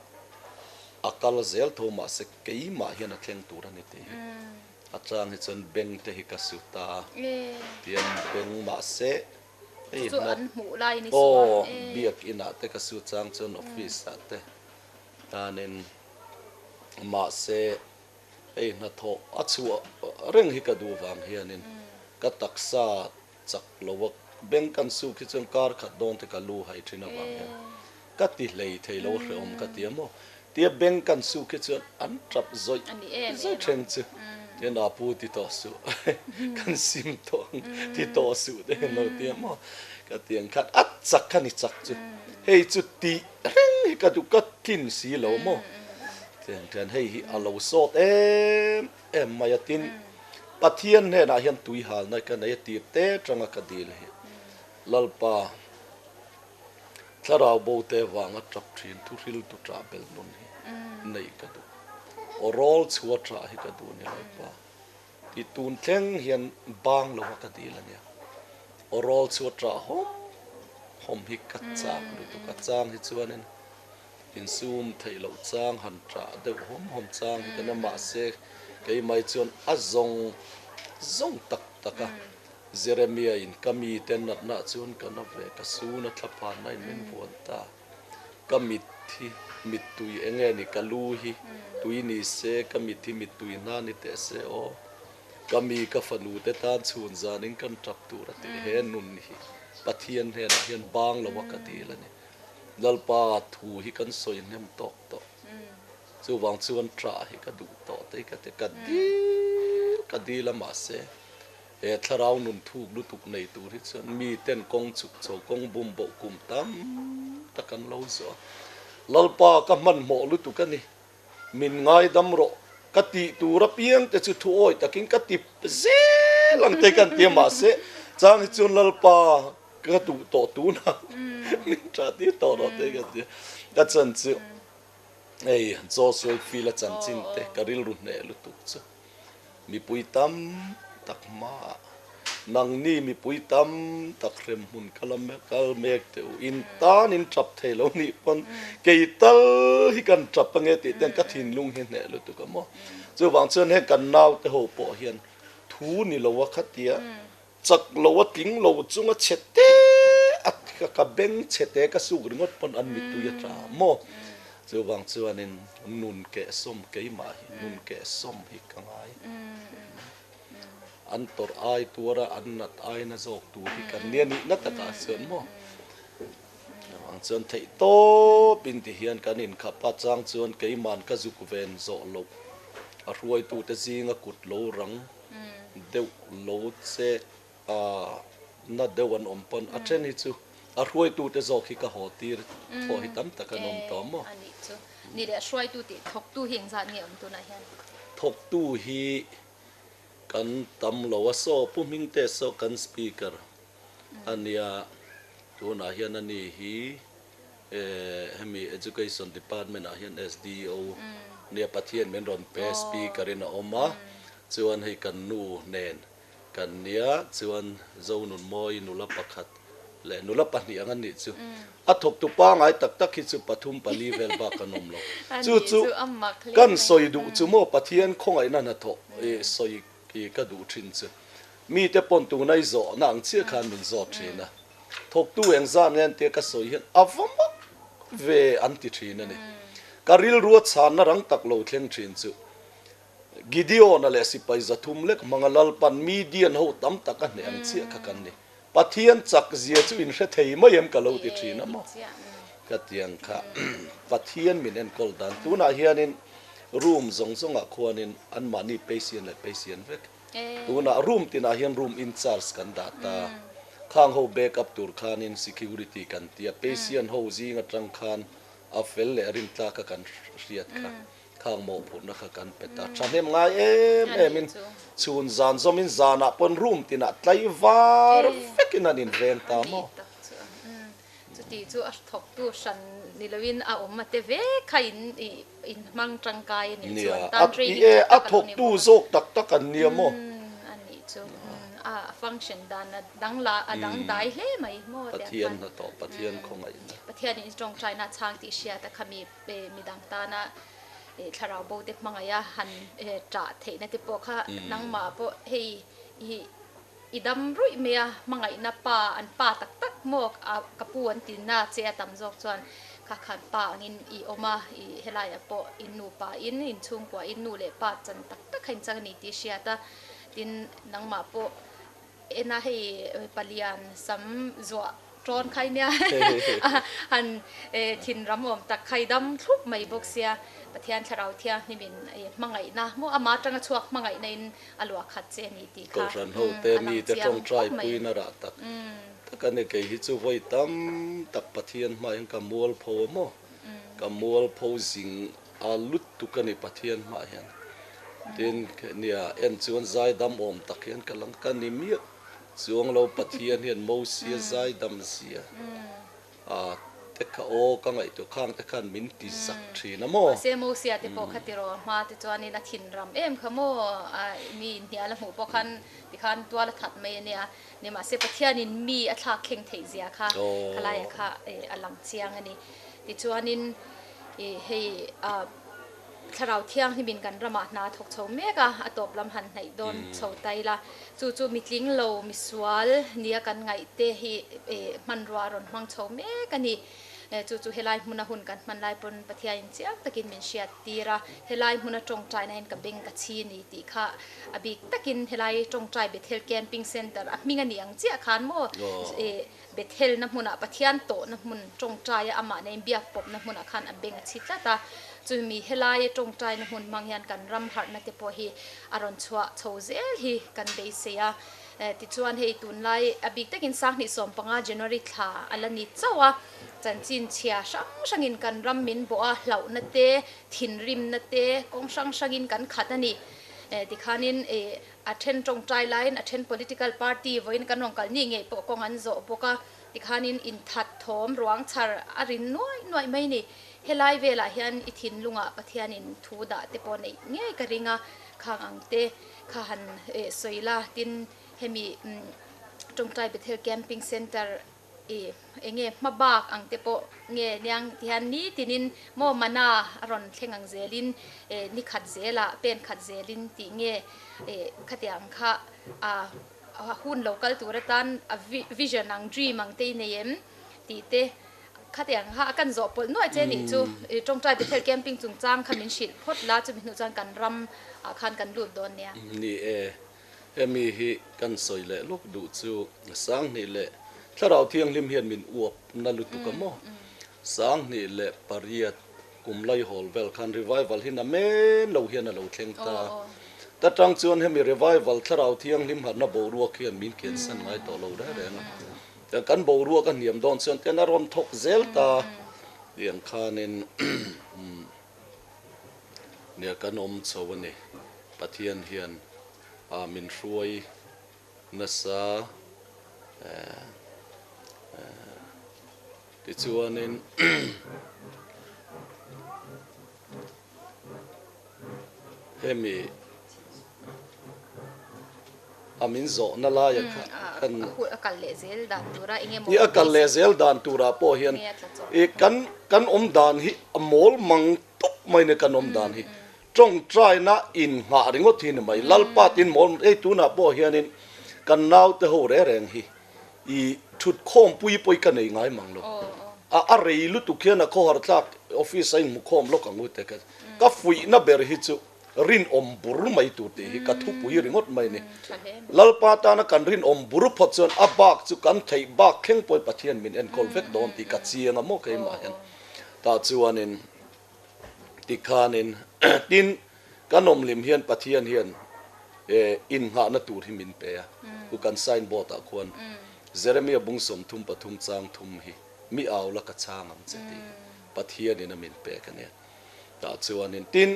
akal zel thoma se keima hian a thleng turani ti achang hi chon beng te hi ka suta tian beng ma se chu an mu lai ni so biak ina te ka su chang chon office ate tanen ma se na tho achu reng hi ka du wang hianin ka taksa chak lowak beng kan su ki chon kar khat don te ka lu hai thina wang ka ti lei thei lo hrom ka ti mo tia beng kan su ki chon an trap zoi thren chu te na pu ti to su kan sim to ti to su de no ti mo ka tiang khat at chak kan ni chak chu hei chu ti reng hi ka du ka tin si lo mo ten hei hi alo sot em mayatin pathian ne na hian tui hal na ka nei ti te tanga ka dil hi lalpa tharau bo te wanga trap thin thu ril tu tra bel non hi nei ka du orol chua tra hi ka du ni lalpa ti tun thleng hian bang lo ka dil ania orol chua tra hom hi ka chang ru tu ka chang hi chuanin in sum thei lo chang han tra de hom chang hi kana ma se cái mai chuan zong taka Jeremiah in kami ten nat na chuan kana ve ka su na thapa nai men bon ta kami thi mitui enge ni kalu hi tui ni se kami thi mitui na ni te se o kami ka fanu te tan chun zanin kan trap tu ra te he nun hi pathian he na hian bang lo wa ka ti la ni lalpa thu hi kan soi nem tok to chu wang chuan tra hi ka du to te ka te ka di la ma se e tharau nun thuk lu tuk nei tur hi chuan mi ten kong chuk chaw kong bum bo kum tam takan lo zo lalpa ka man mo lu tuk ani min ngai dam ro ka ti tur piang te chu thu oi takin ka ti ze lang te kan ti ma se chang chuan lalpa ka tu to tu na min tra ti to ro te ka ti ka chan chu ei zo soi fi la chan chin te ka ril ru ne lu tuk chu mi pui tam tak ma nang ni mi pui tam tak rem hun kalam kal mek te in tan in trap thelo ni pon ke tal hi kan trap nge ti ten ka thin lung he ne lu tu ka mo chu wang chen he kan naw te ho po hian thu ni lo wa khatia chak lo wa ting lo chunga chete at ka beng chete ka su ngot pon an mi tu ya tra mo chu wang chuan in nun ke som ke ma hi nun ke som hi ka ngai an tor ai tura an nat ai na zok tu hi kan nia ni na taka sen mo ang chuan thei to pin ti hian kan in khapa chang chuan kei man ka zuk ven zo lo a hruai tu te zinga kut lo rang deuh lo che a na dewan ompon a then hi chu a hruai tu te zok hi ka hotir tho hi tam taka nom to mo ani chu ni le hruai tu ti thok tu hing za nge om tu na hian thok tu hi kan tam lo so puming te so kan speaker ania tuna hian ani hi hemi education department a hian SDO nia Pathian men ron pe speaker in oma chuan hei kan nu nen kan nia chuan zonun moi nula pakhat le nula pahni angan ni chu a thok tu pa ngai tak tak hi chu pathum pali vel ba kanom lo chu kan soi du chu mo Pathian khongai na na tho e soi ki ka du thin chu mi te pon tu nai zo nang chia khan min zo thina thok tu eng zan ngen te ka soi hian avama ve anti thina ni karil ruat san na rang tak lo thleng thin chu Gideon ale sipai zathum lek mangalal pan median ho tam tak a hneang chia ka kan ni Pathian chak zia chu in hre thei mai em ka lo ti thina ma ka tiang kha Pathian min en kol dan tu na hianin room zong zonga khuanin an mani patient le patient vek tuna room tina hian room in charge kan data khang ho backup tur khanin security kan tia patient ho zinga tang khan a fel le rin ta ka kan riat kha khang mo phun na kha kan peta thanem ngai min chun zan zomin zana pon room tina tlai var vekin an in ven ta mo ti chu a thok tu san ni lovin a om ma te ve khain in mang tangkai ni chuan tan training a thok tu zok tak tak an nia mo ani chu a function dan dang la a dang dai hle mai mo te Pathian na to Pathian khongai Pathian in strong China chang ti sia ta khami mi dang ta na tharau bo te mangaya han tra theina te po kha nang ma po hei idam rui mea mangai na pa an pa tak tak mo kapuan tin na che tam jok chuan kha khan pa ngin I oma I helaya po in nu pa in chung kwa in nu le pa chan tak tak khain chang ni ti sia ta tin nang ma po ena hei palian sam zwa tron khai nia han thin ramom tak khai dam thup mai bok sia Pathian tharau thia ni min mangai na mo ama tanga chuak mangai na in alwa khat che ni ti kha ko ran ho te mi te Tawngtai pui na ra tak takane ke hi chu voi tam tak Pathian ma yang ka mual pho mo ka mual pho zing a lut tu ka ni Pathian ma hian tin nia en chuan zai dam om tak hian ka lang ka ni mi chuang lo Pathian hian mo sia zai dam sia a te ka o ka ngai tu khang te khan min ti sak thina mo se mo sia te po khatiro ma te chuan in a thin ram em khamo mi nia la mu po khan ti khan tua la that mai nia ni ma se Pathian in mi a thla kheng thei zia kha khalaya kha alang chiang ani ti chuan in hei ทราวเที่ยงที่บินกันระมานาถกเฉาเมกะอตบลำหันในโดนเฉาไตละจู่ๆมีลิงโลมีสวลเนี่ยกันไงเตฮีมันรัวรนมังเฉาเมกันนี่จู่ๆเฮลัยมุนหุ่นกันมันลายปนปะเทียนเจียตะกินมินเชียตีระเฮลัยมุนจงใจในเห็นกับเบงกับชีนี่ตีค่ะอบิกตะกินเฮลัยจงใจเบเทลแคมปิ้งเซ็นเตอร์มีเงินอย่างเจียขานโมเบเทลน้ำมุนปะเทียนโตน้ำมุนจงใจอามาในเบียปบน้ำมุนขันอันเบงชิดละตาจู่มีเฮลัยจงใจน้ำมุนมังยันกันรำหัดนัตเตปอฮีอารอนชัวโชเซลฮีกันเบเซียติจวนเฮตุนไลอบิกตะกินสักนิสมปังอาเจนวารีท่าอันละนิดเจ้าจันจินเชียช่างอินกันรำมินบัวเหล่านัตเตถิ่นริมนัตเตกองช่างอินกันขัดนี่ที่ขานินattend จงใจไลน์ attend political party วันกันรองกันนี่ไงปกองอันโจปกที่ขานินอินทัดทอมรวงชาร์อารินน้อยไม่นี่เฮลัยเวลาเฮียนอิทินลุงปะเทียนินทูดาเตปอนเงี้ยกระริงข้างอังเตข้าหันสวยละดินเฮมีจงใจไปเที่ยวแคมปิ้งเซ็นเตอร์เงี้ยมาบากอังเตปเงี้ยยังที่ฮันนี้ที่นินโมมานาอรอนเข่งอังเซลินนี่ขัดเซละเป็นขัดเซลินที่เงี้ยขัดยังค่ะหุ่นโลกัลตัวตันวิชั่นอังดรีมอังเตเนียมที่เตขัดยังค่ะกันจบปนน้อยเจนี่จูจงใจไปเที่ยวแคมปิ้งจุงจ้างขมิ้นชิดพดละจะมีหนุจันกันรำคันกันดูดโดนเนี่ยนี่มีฮิกันสวยเลยลูกดูจูสังนี่แหละถ้าเราเที่ยงริมเฮียนมินอวบนั่นลุตุกโมสังนี่แหละปริยัติกุมไลฮอลเวลคันรีไววัลหินะเมนเราเฮียนเราเทงตาแต่จังจวนให้มีรีไววัลถ้าเราเที่ยงริมหันนับรัวเขียนมินเขียนสันไงต่อเราได้เลยนะแต่กันบรัวกันเหนียมโดนส่วนแต่นารมทกเซลตาเดียงคานินเนี่ยกันอมสวนีปะเทียนเฮียนมินช่วยนัสาที่ชวนนินเฮมีอามินโซนั่นละอย่างกันอากาศเลเซลดันตัวระเงี้ยนี่อากาศเลเซลดันตัวระพอเฮียนกันอมดานฮิอมอลมังตุบไม่เนี่ยกันอมดานฮิจงใจนะอินหาริงอทินไม่ลัลปาตินมอลตัวน่ะพอเฮียนินกันนาวเตโหเรแรงฮิอีชุดโคมปุยปุยกันง่ายมังลูกอะไรลุตุเขียนนะข้อหาทักออฟฟิศไอ้มุขโคมลูกกังวลแต่ก็ฟุยน่ะเบอร์ฮิจูรินอมบุรุไม่ตัวเดียกัทุปุยริงอดไม่เนี่ยลัลปาตานะกันรินอมบุรุพอดส่วนอับบากจุกันไทยบากเข่งปอยปัทเทียนมินเอ็นคอลเฟกโดนตีกัดเสียงอ่ะโมกเอ็มมาเห็นตาจวนนินติคานินดินกันอมลิมเฮียนปัทเทียนเฮียนอินหาณตูที่มินเปียกูกันไซน์บอตะควรเจเรมียบุงสมทุมปทุมจางทุมฮีมีเอาละกัจฉางอันเจติปัทเฮียนี่นะมินเปียกันเนี่ยตาจวนนินติน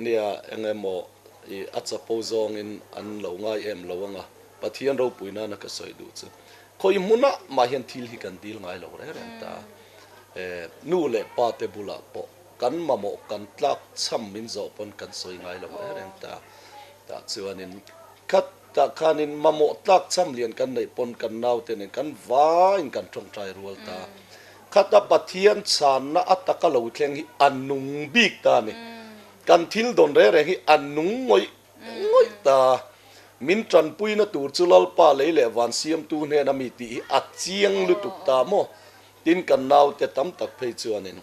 เนี่ยเองโมอัจฉริยะอินอันเหล่าง่ายเหล่าง่ะปัทเฮียนเราปุยน่านักสอยดูซึคอยมุนะมาเห็นทิลฮิกันดีลง่ายเหล่าเรื่องตานู่เล่ปาเตบุลาปกันมาโมกันลักซ้ำมินโจปนกันสวยง่ายเหล่าเรื่องตาส่วนนี้คัดตาขานินมาโมตักซ้ำเลียนกันในปนกันนาวเตนินกันว้ากันจงใจรัวตาคัดปัทเทียนชานะอัตตะกะเหลาเทียงฮิอันนุงบีกตานี่กันทิลดนเร่ฮิอันนุงงอยตามินจันปุยนะตูจุลลปาเลยเลวันเสียมตูเนนามิติอัดเจียงลุตุกตาโมตินกันนาวเตตั้มตักเพยจวนนี้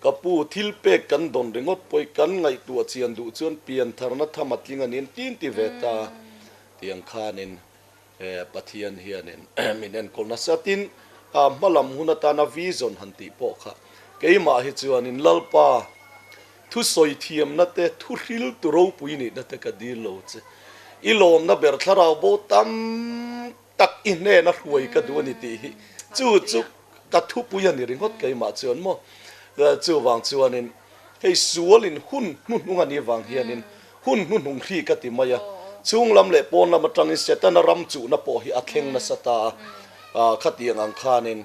กับผู้ทิลเปกันดนเรงดปอยกันไงตัวเชียนดูจวนเปลี่ยนธารณธรรมลิงอันนี้ตินติเวตาเตียงคานินปะเทียนเฮียนินมินเอ็นคนนัสตินมาลำหุนตานาวิจนหันติปอกค่ะเกี่ยมาฮิจวนนินลัลปาทุสอยเทียมนัตเตทุริลตุโรปุยนี่นัตเตกดีโลเจอีโลมนับเบร์ทาราวโบตัมตักอินเนนัรวยกัดวันนี้ตีจู่กัดทุปุยนี่ริงฮดเกี่ยมาจวนโมจู่วางจวนนินให้สวลินหุ่นนุ่งอันนี้วางเฮียนินหุ่นนุ่งขี้กัดติมายะช่วงลำเล็บปนลำจังอินเสตันรำจู่นับพอฮิอักเฮงนัสตาขัดยังอังคานิน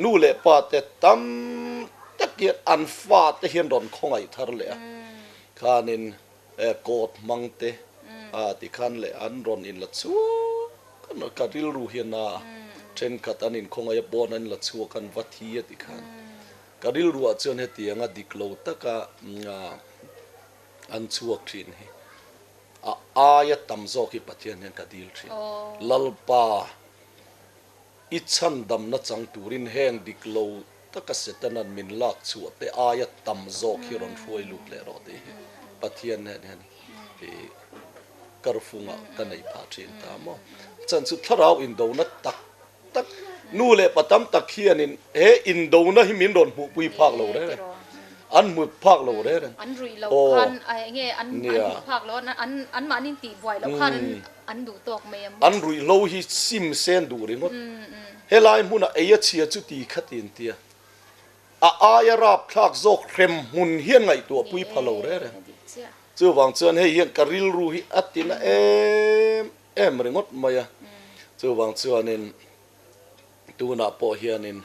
นู่เล็บปาเตตัมตะเกียอันฟ้าเตเฮียนดอนคงไอทาร์เลยคานินโกดมังเตติคันเลยอันรอนอินละชัวกันกัดริลรูเฮียนาเช่นกัดอันอินคงไอบอนันละชัวกันวัดเฮียติคัน karil ruwa chuan heti anga diklo taka an chuak thin hi aya tamzo ki pathian hen kadil thin lalpa ichan damna chang turin heng diklo taka setanan min lak chuat te aya tamzo ki ron hruai lut le ro te pathian hen karfunga kanai pa thin ta mo chan chu tharau in do na tak nu le patam tak hianin he in do na hi min ron hu pui phak lo re an mu phak lo re an Ruihhlo khan ai nge an phak lo an manin ti boy lo khan an du tok me an Ruihhlo hi sim sen du ri ngot helai hmuna eya chia chu ti khatin tia aya rap thak zok rem hun hian ngai tu pui phalo re chu wang chuan he hian karil ru hi atina em ringot maya chu wang chuanin tuna po hianin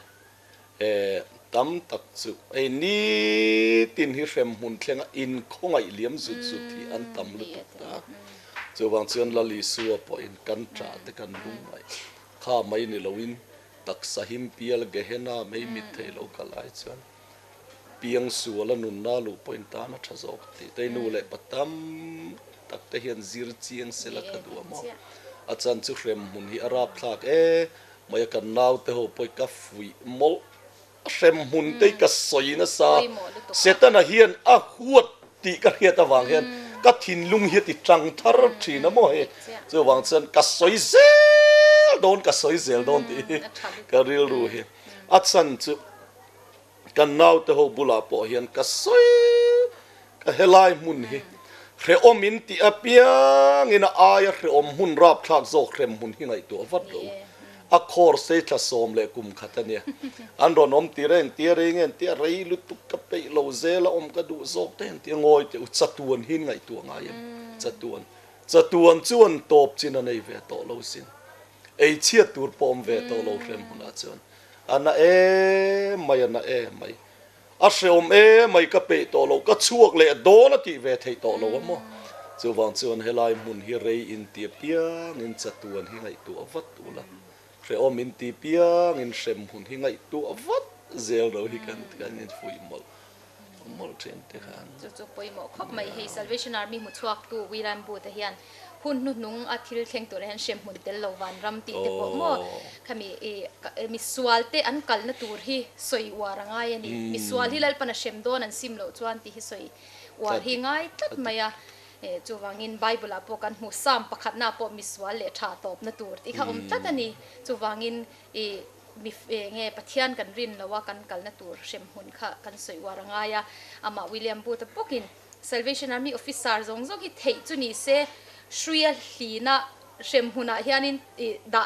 tam tak chu ni tin hi rem hun thlenga in khongai liam zut zut hi an tam lu ta chu wang chuan lali suwa po in kan tra te kan lung mai kha mai ni loin tak sahim pial gehena mai mit thei lo kalai chuan piang suala nun na lu point ta na thazok ti te nu le patam tak te hian zir chiang sela ka du mo achan chu rem hun hi arap thlak maya kan nau te ho poi ka fui mol rem hun te ka soina sa setana hian a huat ti ka hiat awang hian ka thin lung hi ti tang thar thina mo he chu wang chan ka soi zel don ka soi zel don ti ka ril ru hi achan chu kan nau te ho bula po hian ka soi ka helai mun hi re omin ti apiang ina aya re om hun rap thak zok rem hun hi ngai tu avat lo a khor se tha som le kum khatania an ron om ti reng ti rei lu tu ka pe lo zela om ka du zok ten ti ngoi te chatuan hin ngai tu ngai chatuan chuan top chin anei ve to lo sin ei chiat tur pom ve to lo rem huna chuan ana mai a hreom mai ka pe to lo ka chuak le do na ti ve thei to lo mo chu wang chuan helai mun hi rei in ti piang in chatuan hi ngai tu avat tu la hreom in ti piang in shem hun hi ngai tu avat zel ro hi kan in fui mol chen te khan chu poi mo khop mai he Salvation Army mu chuak tu wiran bu te hian hun nu nung athil thleng tu han shem hun tel lo wan ram ti te po mo khami mi swal te an kal na tur hi soi waranga yani mi swal hi lal pana shem don an sim lo chuan ti hi soi war hi ngai tat maya chu wangin Bible apo kan mu sam pakhat na po mi swal le tha top na tur ti kha tat ani chu wangin mi nge Pathian kan rin lawa kan kal na tur shem hun kha kan soi waranga ya ama William bu te pokin Salvation Army officer zong hi thei chu ni se shruya hlina shem huna hianin da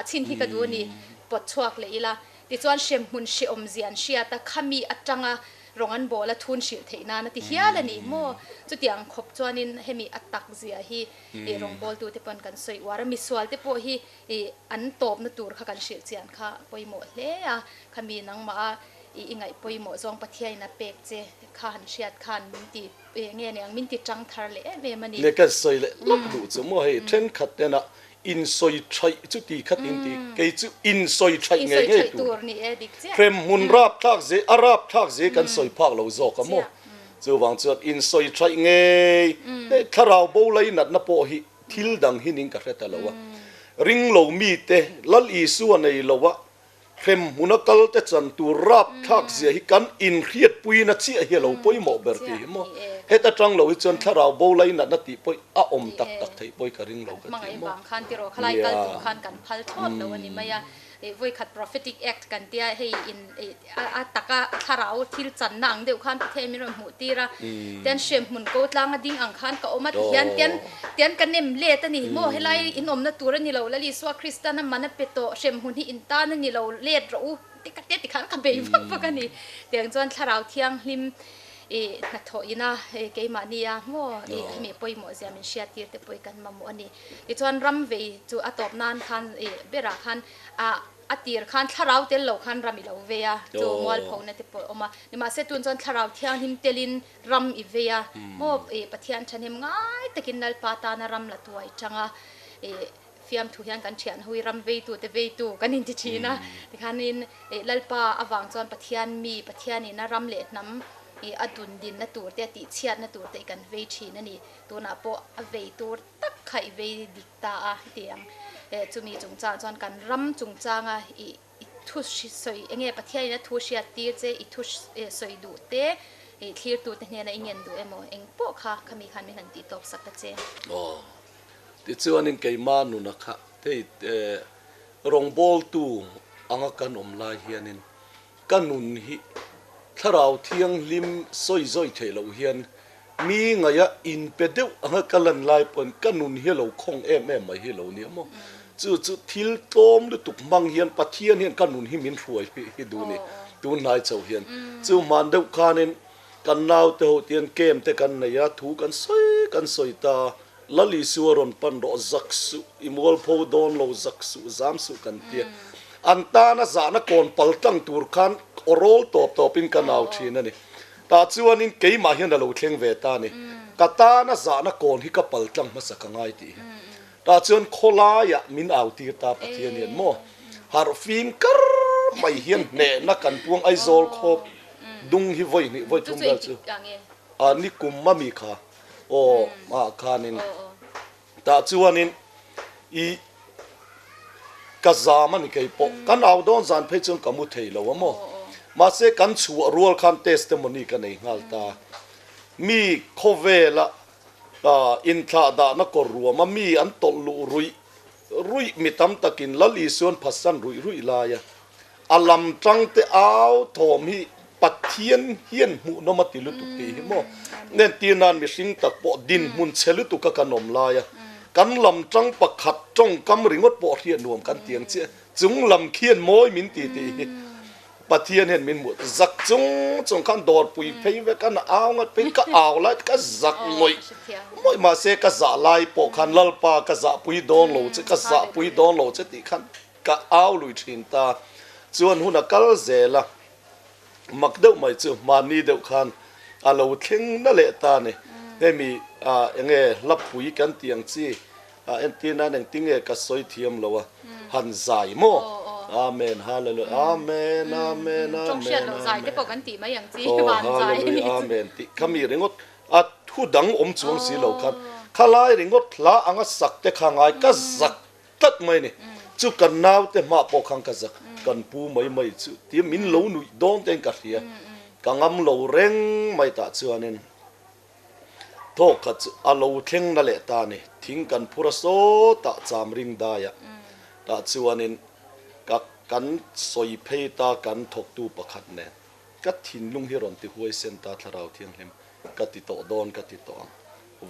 chin hi ka du ni pot chuak le ila ti chuan shem hun she om zian shia ta khami atanga rongan bola thun shil theina na ti hial ani mo chu tiang khop chuanin hemi atak zia hi rong bol tu te pon kan soi wara mi swal te po hi an top na tur kha kan shil chian kha poimo hle a khami nang ma ingai poimo zong Pathian na pek che khan shiat khan minti nge nang minti tang thar le ve mani le ka soi le lok du chu mo he then khat na in soi thai chu ti khat in ti ke chu in soi thai nge nge tu krem mun rap thak ze arap thak ze kan soi phak lo zo ka mo chu wang chu in soi thai nge tharau bo lai nat na po hi thil dang hi ning ka reta lo wa ring lo mi te lal I su nei lo wa krem munakal te chan tu rap thak ze hi kan in riat pui na chi hi lo poi mo ber ti mo heta tang lo hi chon tharau bo lai na na ti poi a om tak tak thei poi ka ring lo ka ti mo bang khan ti ro khalai kal tu khan kan phal thot lo ani maya voi khat prophetic act kan tia hei in taka tharau thil chan nang deu khan the mi ro mu ti ra ten shem mun ko tlang ding ang khan ka omat hian ten kan nem le ta ni mo helai in om na tur ni lo lali swa Krista na mana peto shem hun hi in ta na ni lo le ro ti ka te ti khan ka be fa ka ni teng chuan tharau thiang hlim na tho ina ke ma nia mo mi poi mo zia min shia tir te poi kan ma mo ani ti chuan ram ve chu atop nan khan bera khan atir khan tharau tel lo khan rami lo ve ya chu mol phone te po oma ni ma se tun chuan tharau thiang him telin ram I ve ya mo Pathian thanem ngai takin nal pa ta na ram la tuai changa fiam thu hian kan thian hui ram ve tu kan in ti thina tikhanin lalpa awang chon pathian mi pathian in ram le nam adun din na tur te ti chiat na tur te kan ve thina ni tuna po a ve tur tak khai ve dikta a tiang chumi chungcha chon kan ram chungchanga i thu soi enge pathian na thu sia ti che i thu soi du te clear tu te hne na ingen du emo eng po kha khami khan mi han ti top sak ta che ti chuan in keima nu na kha te rong bol tu anga kan lai hianin kanun hi tharau thiang lim soi zoi thelo hian mi ngaya in pedeu anga kalan lai pon kanun hi lo khong em mai hi lo ni mo chu thil tom lu tuk mang hian pathian hian kanun hi min hruai hi du ni tu nai chau hian chu man deuh khanin kan nau te ho tian kem te kan na ya thu kan soi ta lali suaron pan ro zaksu imol pho don lo zaksu zamsu kan tia anta na za na kon paltang tur khan orol top in kanau thina ni ta chuan in keima hian lo thleng ve ta ni kata na za na kon hi ka paltang ma sakangai ti ta chuan khola ya min au ti ta pathian hian mo har fim kar mai hian ne na kan puang ai zol khop dung hi voi thum dal chu ani kum ma mi kha ma khanin ta chuanin i kazama ni kai po kan au don zan phei chung kamu thei lo mo ma se kan chu rual khan testimony kan ei ngal ta mi khovela in tha da na kor ruwa ma mi an tol lu rui mi tam takin lali suan phasan rui la ya alam tang te au thom hi pathian hian mu no ma tilu tu ti hi mo nen tinan mi sing tak po din mun chelu tu ka kanom la ya kan lam tang pakhat tong kam ringot po hian nuam kan tiang che chung lam khian moi min ti pathian hian min mu zak chung kan dor pui phei ve kan aw ngat pe ka aw la ka zak moi ma se ka za lai po khan lalpa ka za pui don lo che ka za pui don lo che ti khan ka aw lui thin ta chuan huna kal zela makdeu mai chu mani deuh khan alo thleng na le ta ni hemi enge lapui kan tiang chi entina neng tinge ka soi thiam lowa han zai mo amen hallelujah amen amen amen trong xian lo zai te po kan ti ma yang chi ban zai ni amen ti kami ringot thu dang chuang si lo khan khalai ringot la anga sak te khangai ka zak tat mai ni chu kan naw te ma po khang ka zak kan pu mai chu ti min lo nu don ten ka hria ka ngam lo reng mai ta chuanin to ka chu alo thleng na le ta ni thing kan phura so ta cham ring da ya ta chuanin ka kan soi phei ta kan thok tu pakhat ne ka thin lung hi ron ti huai sen ta tharau thiang hlem ka ti to don ka ti to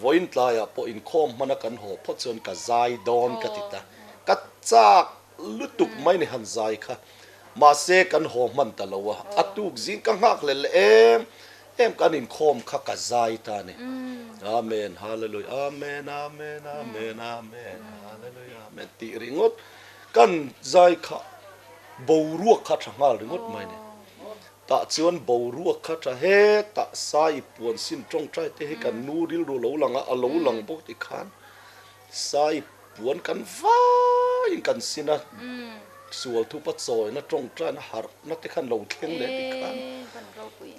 voin tla ya po in khom mana kan ho pho chon ka zai don ka ti ta ka chak lutuk mai ni han zai kha ma se kan ho man ta lowa atuk zin ka ngak le em kan in khom kha ka zai ta ni amen hallelujah amen amen amen amen hallelujah amen ti ringot kan zai kha bo ruak kha thangal ringot mai ni ta chuan bo ruak kha tha he ta sai puan sin trong trai te he kan nu ril ru lo langa alo lang bok ti khan sai puan kan vai kan sina sual thu pat soi na trong trai na har na te khan lo thleng le ti khan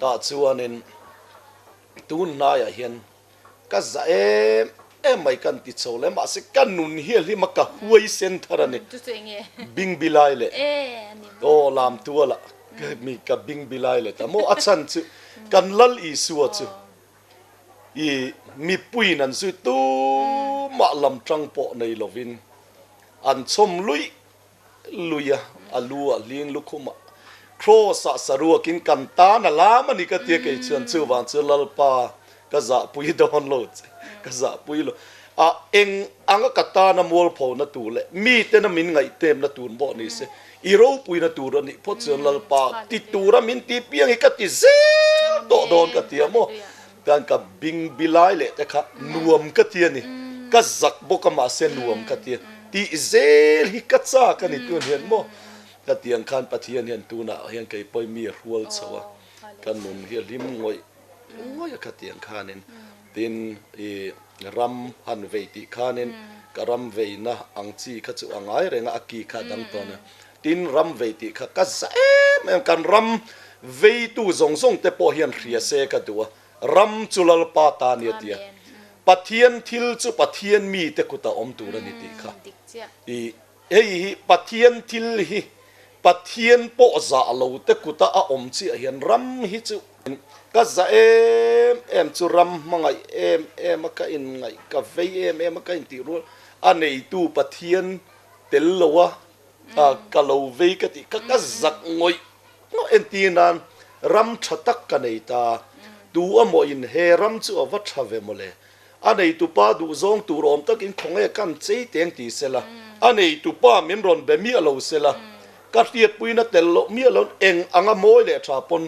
ta chuanin tun na ya hian ka za em mai kan ti chole ma se kan nun hi li ma ka huai sen tharani bing bilai le lam tu ala mi ka bing bilai le ta mo achan chu kan lal i suwa chu i mi pui nan su tu ma lam tang po nei lovin an chom luya alua ling lukhuma cross sarua kin kan ta na lama ni ka tie ke chuan chu wan chu lalpa ka za pui don lo ka za pui lo anga kata na mol pho na tu le mi te na min ngai tem na tun bo ni se i ro pui na tu ro ni pho chuan lalpa ti tu ra min ti piang hi ka ti ze to don ka ti mo kan ka bing bilai le te kha nuam ka ti ni ka zak bo ka ma se nuam ka ti ti zel hi ka cha ka ni tu hian mo ka tiang khan pathian hian tu na hian kai poi mi rual chawa kan nun hi lim ngoi ka tiang khanin tinรำหันเวติขานินกรำเวนะอังจีขจุอังไอเรงอากีขาดังตัวเนี่ยตินรำเวติขาก็จะแม่กันรำเวตุจงส่งแต่พอเฮียนเรียเสกตัวรำจุลลปาตาเนียเตียปัทยันทิลจุปัทยันมีแต่กุตาอมตูรนิติขาปัทยันทิลฮิปัทยันโปจะโลแต่กุตาอมจีเฮียนรำฮิจุก็จะจุรำมังไงมาก็อินไงกาเฟมาก็อินติรู้อันนี้ตูปัทยันเตลโลวะกะโลเวกติก็จะงอยเอ็นตีนันรำชัตักกันไอตาดูอโมอินเฮรำจูอวัชเวโมเลอันนี้ตุป้าดูซองตูรอมตักอินคงเอกันเจเตียงตีเสละอันนี้ตุป้ามินรอนเบมีอโลเสละกัดเทียดปุยนัดเตลโลมีอโลเองอังอโมยเลชาปน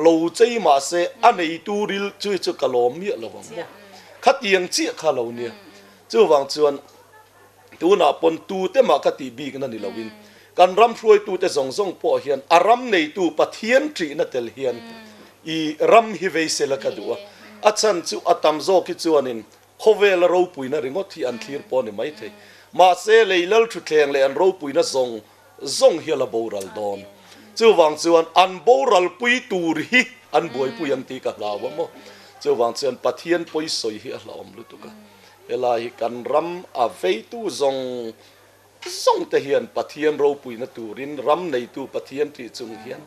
โลเจมาเซอันนี้ตูริลช่วยจะกะโลมีอโลวังโมขัดเตียงเจียคาโลเนี่ยเจ้าวังจวนตูน่าปนตูเตมาขัดตีบีกันนั่นนี่ลาวินการรำช่วยตูเตส่งส่งพ่อเฮียนอารำในตูปะเทียนตรีนัดเตลเฮียนอีรำฮิเวเซลกัวอาจารย์จูอัตมโซกิจวนินโคเวลเราปุยนะริงอที่อันคลีร์ปอนี่ไม่เทมาเซเลยลลชุดแทงเลยอันเราปุยนะซงเฮียละโบรัลดอนจูวังจวนอันโบรัลปุยตูรีอันบวยปุยอันตีกับลาวะโมจูวังจวนปะเทียนปุยสอยเฮียละอมลุตุกะเวลาฮิกันรำอาเวตูซงแต่เฮียนปะเทียนเราปุยนะตูรินรำในตูปะเทียนที่จุงเฮียน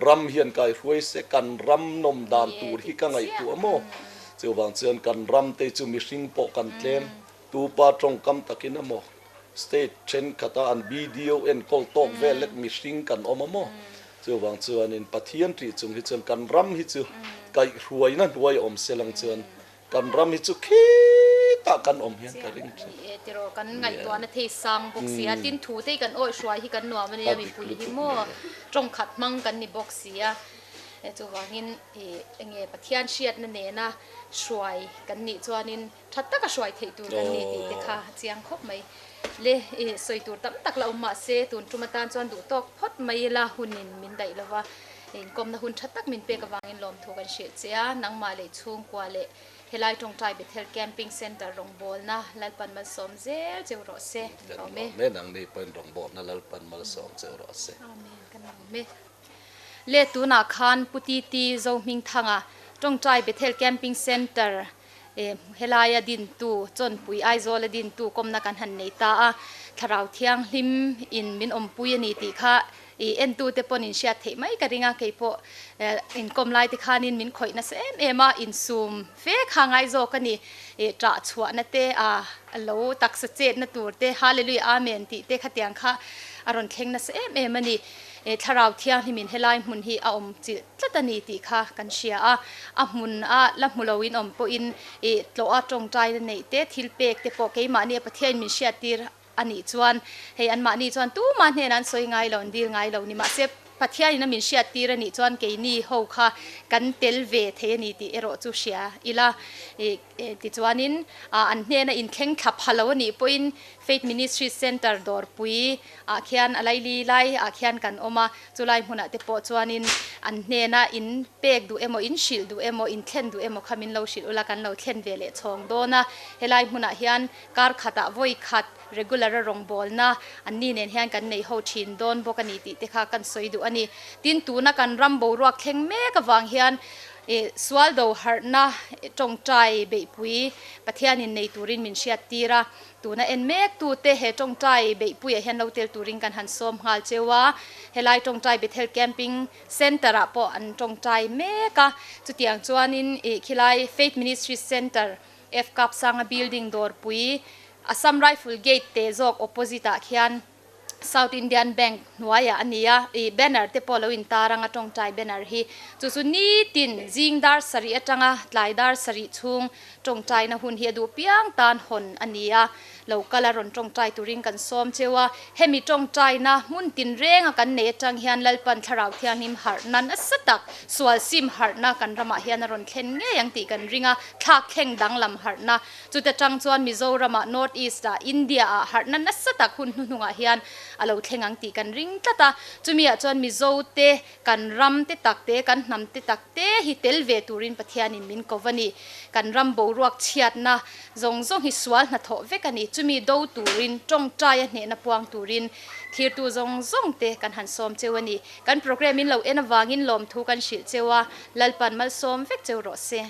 รำเฮียนกายรวยเสกันรำนมดานตูที่กังไอตัวโมเจ้าบางเชือนกันรำเตจูมิสิงปอกันเทมตูปาตรงกำตะกินโมสเตทเชนคาตาอันวิดีโอเอ็นคอลตอกเวลเล็กมิสิงกันอมโมเจ้าบางเชือนอินปะเทียนที่จุงฮิเชือนกันรำฮิจูกายรวยนั่นรวยอมเสลังเชือนกันรำฮิจูคีตากันอมเฮียนกันริงเจโรกันไงตัวนั่นเทสังบกเสียดินถูเตกันโอ้ยช่วยที่กันหนัวมันเนี่ยมีปุยที่โม่ตรงขัดมังกันนี่บกเสียจูว่านินเงี้ยปะเทียนเชียดนั่นเองนะช่วยกันนี่จวนินทัดตะก็ช่วยเทตูกันนี่ดีแต่ค่ะเจียงคบไหมเล่สวยตูตั้มตักเรามาเสตุนจุมาตานจวนดูตอกพดไม่ละหุ่นินมินได้แล้วว่ากรมนะหุ่นทัดตักมินเปกวางินลมถูกันเฉียดเสียนังมาเลยช่วงกว่าเลยเฮลัยตรงใจเบเทลแคมปิ้งเซ็นเตอร์รงบอลนะลัลปันมาสมเจ้าเจ้ารอเซ่เอาไหมแม่นังนี่เป็นรงบอลนะลัลปันมาสมเจ้ารอเซ่เอาไหมกันเอาไหมเลตูนาคานปุติตีโซมิงทังอ่ะตรงใจเบเทลแคมปิ้งเซ็นเตอร์เฮลายดินตูจนปุยไอโซลดินตูกมนักันหันในตาทาราวเทียงลิมอินมินอมปุยนี่ติค่ะเอ็นตูเตปนินเชียเทไม่กระดิ่งกี่พออินกมไลติคานินมินข่อยนะเซมมาอินซูมเฟคางไอโซกันนี่จ่าชัวนั่นเตโลตักสเจตนั่นตัวเตฮาเลลูยอาเมนติเตขัดยังค่ะอารอนเข่งนะเซมมันนี่ทาราวเทียงที่มินเฮลัยมุนฮีอมจิตตนีติค่ะกันเชียมุนลับมุลวินอมปอินโลตรงใจในเตทิลเปกเตปอกเกมาเนี่ยประเทศมินเชียตีอันนี้จวนเฮอันมานี่จวนตู้มาเนี่ยนั้นสวยไงเราดีไงเรานี่มาเซฟปัทยานี่นะมินเชียตีระนี่จวนเกนี่เขาค่ะกันเตลเวเทนี่ติเอโรจูเชียอีละติจวนินอันเนี่ยนะอินเข่งขับฮัลโหลนี่ปุยนFaith Ministries Center ดอร์ปุยเขียนอะไรลีไลเขียนกันออกมาจุไลมุนะเตปจวนินอันเนี่ยนะอินเป็กดูเอโมอินชิลดูเอโมอินเข่นดูเอโมขมินเราชิลอุลากันเราเข่นเวเลชงโดนะเฮลัยมุนะเฮียนการขัดวอยขัดregular รงบอลนะอันนี้เนี่ยเฮียนกันในหัวชินโดนบอกกันนี่ติเตค่ะกันสวยดูอันนี้ดินตูนักกันรำโบรัวเข่งเมกวางเฮียนสวลโดฮาร์นะจงใจเบปุยประเทศนินในตูรินมินเชียตีระตูน่ะเอ็นเมกตูเตเหจงใจเบปุยเห็นเราเตลตูรินกันหันสมหาเจวะเฮลัยจงใจเบเทลแคมปิ้งเซ็นเตอร์ปออันจงใจเมกะจุดอย่างจวนินคิไล Faith Ministries Center F กับสัง building ดอร์ปุยAssam Rifle Gate เตจอก opposite เขียนSouth Indian Bank หน่วยอันนี้banner เตปอลวินตารังจงใจ banner ฮีจุดนี้ตินจิงดาร์สรีจังหลายดาร์สรีชุงจงใจนะหุ่นเฮียดูเปียงตานหนอันนี้เราก็ละรนจงใจตุริงกันซ้อมเชื่อว่าเฮมิจงใจนะมุนตินเร่งกันเนจังเฮียนลลปันทราวเทียนิมหาร์นันสตักสวลซิมหาร์นะกันรำเฮียนรนเข็นเงี้ยยังตีกันริงทักเข่งดังลำหาร์นะจุดจังจวนมิโซรามะ North East อินเดียหาร์นันสตักหุ่นหุ่นเฮียน alo thengang ti kan ring tlata chumi a chon mi zo te kan ram te tak te kan hnam te tak te hi tel ve turin pathian in min kovani kan ram bo ruak chiat na zong zong hi swal na tho ve kani chumi do turin tong trai a hne na puang turin thir tu zong zong te kan han som chewani kan program in lo en awangin lom thu kan shil chewa lalpan mal som vek chew ro se